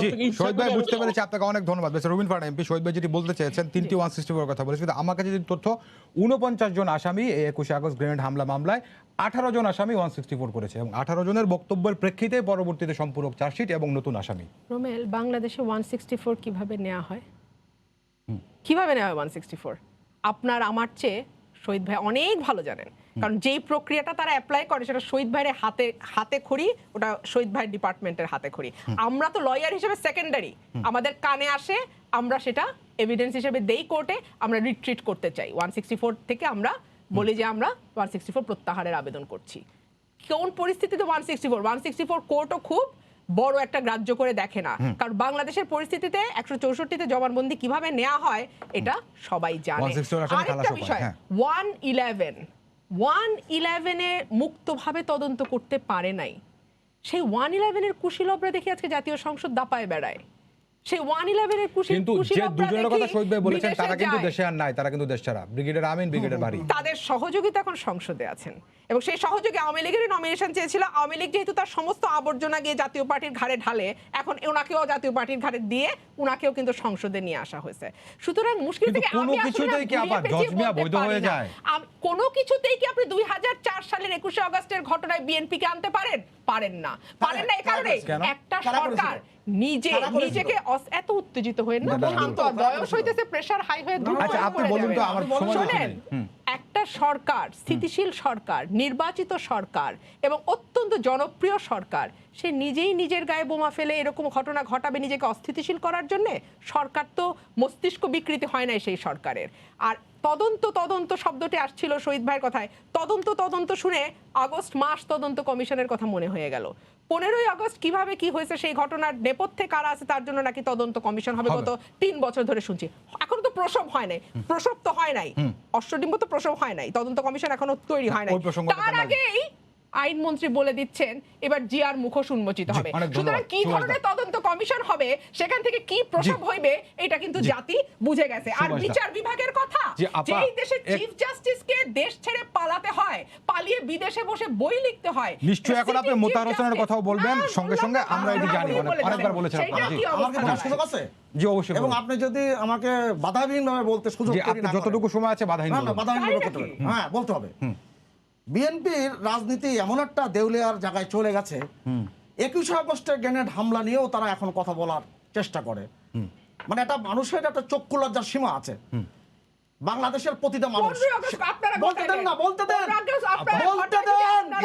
জি, শহীদ ভাই বুঝতে পেরেছি, আপনাকে অনেক ধন্যবাদ। মিস্টার রুবিন ফারহান এমপি, শহীদ ভাই যেটি বলতে চেয়েছেন 3টি 164 কথা বলেছে, কিন্তু আমার কাছে যদি তথ্য 49 জন আসামি এই 21 আগস্ট গ্রেনেড হামলা মামলায় 18 জন আসামি 164 করেছে এবং 18 জনের বক্তব্যের প্রেক্ষিতে পরবর্তীতে সম্পূরক চার্জশিট এবং নতুন আসামি। রোমেল, বাংলাদেশে 164 কিভাবে নেওয়া হয়? কিভাবে নেওয়া হয় 164? আপনার আমার চেয়ে শহীদ ভাই অনেক ভালো জানেন, কারণ যেই প্রক্রিয়াটা তারা অ্যাপ্লাই করে সেটা শহীদ ভাইয়ের হাতে খড়ি, ওটা শহীদ ভাইয়ের ডিপার্টমেন্টের হাতে খড়ি। আমরা তো লয়ার হিসেবে সেকেন্ডারি, আমাদের কানে আসে, আমরা সেটা এভিডেন্স হিসেবে দেই কোর্টে, আমরা রিট্রিট করতে চাই 164 থেকে, আমরা বলি যে আমরা 164 প্রত্যাহারের আবেদন করছি। কোন পরিস্থিতিতে 164 কোর্টও খুব বড় একটা গ্রাহ্য করে দেখে না, কারণ বাংলাদেশের পরিস্থিতিতে 164তে জবানবন্দি কিভাবে নেওয়া হয় এটা সবাই জানে। আরেকটা বিষয়, 111 মুক্তভাবে তদন্ত করতে পারে নাই। সেই 111 কুশীলবরা দেখি আজকে জাতীয় সংসদ দাপায় বেড়ায়। সেই 111 কিন্তু যে দুজনের কথা শহীদ ভাই বলেছেন তারা কিন্তু দেশে আর নাই, তারা কিন্তু দেশ ছাড়া। ব্রিগেডিয়ার আমিন, ব্রিগেডিয়ার বাড়ি, তাদের সহযোগিতা এখন সংসদে আছেন এবং সেই সহযোগী আওয়ামী লীগের নমিনেশন চেয়েছিল। আওয়ামী লীগ যেহেতু তার সমস্ত আবর্জনা গিয়ে জাতীয় পার্টির ঘাড়ে ঢালে, এখন ওনাকেও জাতীয় পার্টির ঘাড়ে দিয়ে উনাকেও কিন্তু সংসদে নিয়ে আসা হয়েছে। সুতরাং মুশকিল থেকে কোনো কিছুতেই কি আবার জজমিয়া বৈধ হয়ে যায়? কোনো কিছুতেই কি আপনি 2004 সালের 21 আগস্টের ঘটনায় বিএনপিকে আনতে পারেন? পারেন না। পারেন না এই কারণে একটা সরকার নিজেকে এত উত্তেজিত হয়ে না, শান্ত, বয়স হইতেছে, প্রেসার হাই হয়ে দ্রুত। আচ্ছা, আপনি বলুন তো, আমার সময় শুনেন, একটা সরকার, স্থিতিশীল সরকার, নির্বাচিত সরকার এবং অত্যন্ত জনপ্রিয় সরকার, সে নিজেই নিজের গায়ে বোমা ফেলে এরকম ঘটনা ঘটাবে নিজেকে অস্থিতিশীল করার জন্য? সরকার তো মস্তিষ্ক বিকৃতি হয় নাই সেই সরকারের। আর তদন্ত শব্দটি আসছিল শহীদ ভাইয়ের কথায়, তদন্ত শুনে আগস্ট মাস তদন্ত কমিশনের কথা মনে হয়ে গেল। 15ই আগস্ট কিভাবে কি হয়েছে, সেই ঘটনার নেপথ্যে কারা আছে তার জন্য নাকি তদন্ত কমিশন হবে, গত 3 বছর ধরে শুনছি। এখন তো প্রসব হয় নাই, অষ্টডিম্ব তো প্রসব হয় নাই, তদন্ত কমিশন এখনো তৈরি হয় নাই। তার আগেই আইনমন্ত্রী বলে দিচ্ছেন এবার জিয়ার মুখোশ উন্মোচিত হবে। সুতরাং কি ধরনের তদন্ত কমিশন হবে, সেখান থেকে কি প্রসব হইবে, এটা কিন্তু জাতি বুঝে গেছে। আর বিচার বিভাগের কথা, যেই দেশে চিফ জাস্টিসকে দেশ ছেড়ে পালাতে হয়, পালিয়ে বিদেশে বসে বই লিখতে হয়, নিশ্চয়ই এখন আপনি মোতাহার হোসেনের কথাও বলবেন, সঙ্গে সঙ্গে আমরা এটি জানি, অনেকবার বলেছেন আপনি। আমাকে বলার সুযোগ আছে? জি, অবশ্যই। এবং আপনি যদি আমাকে বাধাহীনভাবে বলতে সুযোগ করি না, যতটুকু সময় আছে বাধাহীনভাবে হ্যাঁ বলতে হবে। বিএনপির রাজনীতি এমন একটা দেউলিয়ার জায়গায় চলে গেছে, 21 আগস্টের গ্রেনেড হামলা নিয়েও তারা এখন কথা বলার চেষ্টা করে। মানে একটা মানুষের একটা চক্ষু লজ্জার সীমা আছে। বাংলাদেশের প্রতিটা মানুষ বলতে দেন না, বলতে দেন,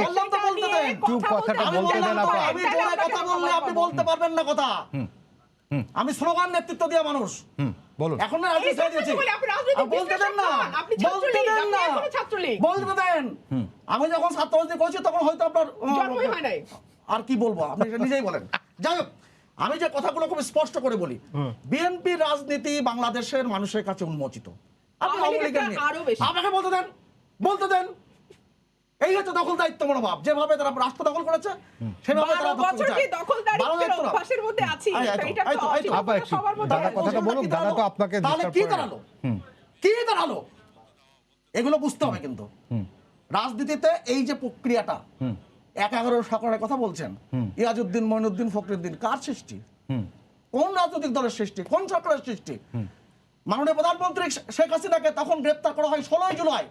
বললাম তো বলতে দেন, কথাটা বলতে দেন। আমি জোরে কথা বললে আপনি বলতে পারবেন না কথা। আমি স্লোগান নেতৃত্ব দিয়া মানুষ, বলুন। এখন না রাজনীতি ছেড়ে দিয়েছি, বলতে দেন না, বলতে দেন না, বলতে দেন। আমি যখন ছাত্ররাজনীতি করছি তখন হয়তো আপনার আর কি বলবো, আপনি নিজেই বলেন। যাই হোক, আমি যে কথাগুলো খুব স্পষ্ট করে বলি, বিএনপি রাজনীতি বাংলাদেশের মানুষের কাছে উন্মোচিত। আপনি আওয়ামী লীগের নিয়ে আমাকে বলতে দেন। এই হচ্ছে দখল দায়িত্ব মনোভাব, যেভাবে তারা রাষ্ট্র দখল করেছে সেভাবে তারা এগুলো বুঝতে হবে। কিন্তু রাজনীতিতে এই যে প্রক্রিয়াটা, 11 সরকারের কথা বলছেন, ইয়াজউদ্দিন, মঈনুদ্দিন, ফখরুদ্দিন, কার সৃষ্টি? কোন রাজনৈতিক দলের সৃষ্টি? কোন সরকারের সৃষ্টি? মাননীয় প্রধানমন্ত্রী শেখ হাসিনাকে তখন গ্রেপ্তার করা হয় 16 জুলাই,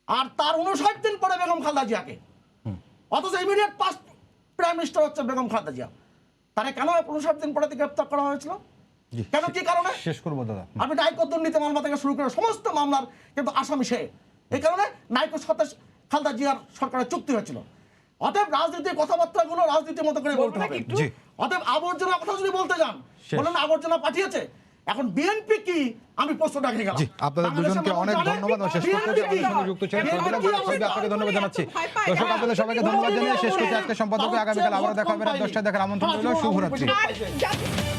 আর তার 59 দিন পরে বেগম খালেদা জিয়াকে। অথচ ইমিডিয়েট প্রাইম মিনিস্টার হচ্ছে বেগম খালেদা জিয়া। তারা কেন 59 দিন পরে গ্রেপ্তার করা হয়েছিল? জি, কেন, কি কারণে? শেষ করবো দাদা। আপনি নাইকো দুর্নীতি মামলা থেকে শুরু করে সমস্ত মামলার কিন্তু আসামি সে। এই কারণে নাইকোর সাথে খালেদা জিয়ার সরকারের চুক্তি হয়েছিল। অতএব রাজনীতির কথাবার্তাগুলো রাজনীতির মতো করে বলতে হবে। জি। অতএব আবর্জনা কথা যদি বলতে যান, শেষ। বলেন আবর্জনা পাঠিয়েছে, এখন বিএনপি কি, আমি প্রশ্নটা রেখে গেলাম। জি, আপনাদের বাংলাদেশের দুজনকে মানুষ অনেক জানে ধন্যবাদ। শেষ করতে BNP কি? আমাদের সঙ্গে যুক্ত ছিলেন BNP ফজলে কি আহমেদ। অবস্থা? আপনাকে ধন্যবাদ জানাচ্ছি। ভয় পায়। দর্শক, আপনাদের সবাইকে ধন্যবাদ জানিয়ে শেষ করতে আজকে সম্পাদকে আগামীকাল আবারও দেখা হবে রাত 10টায়। দেখার আমন্ত্রণ রইল। শুভরাত্রি। আর জাতি-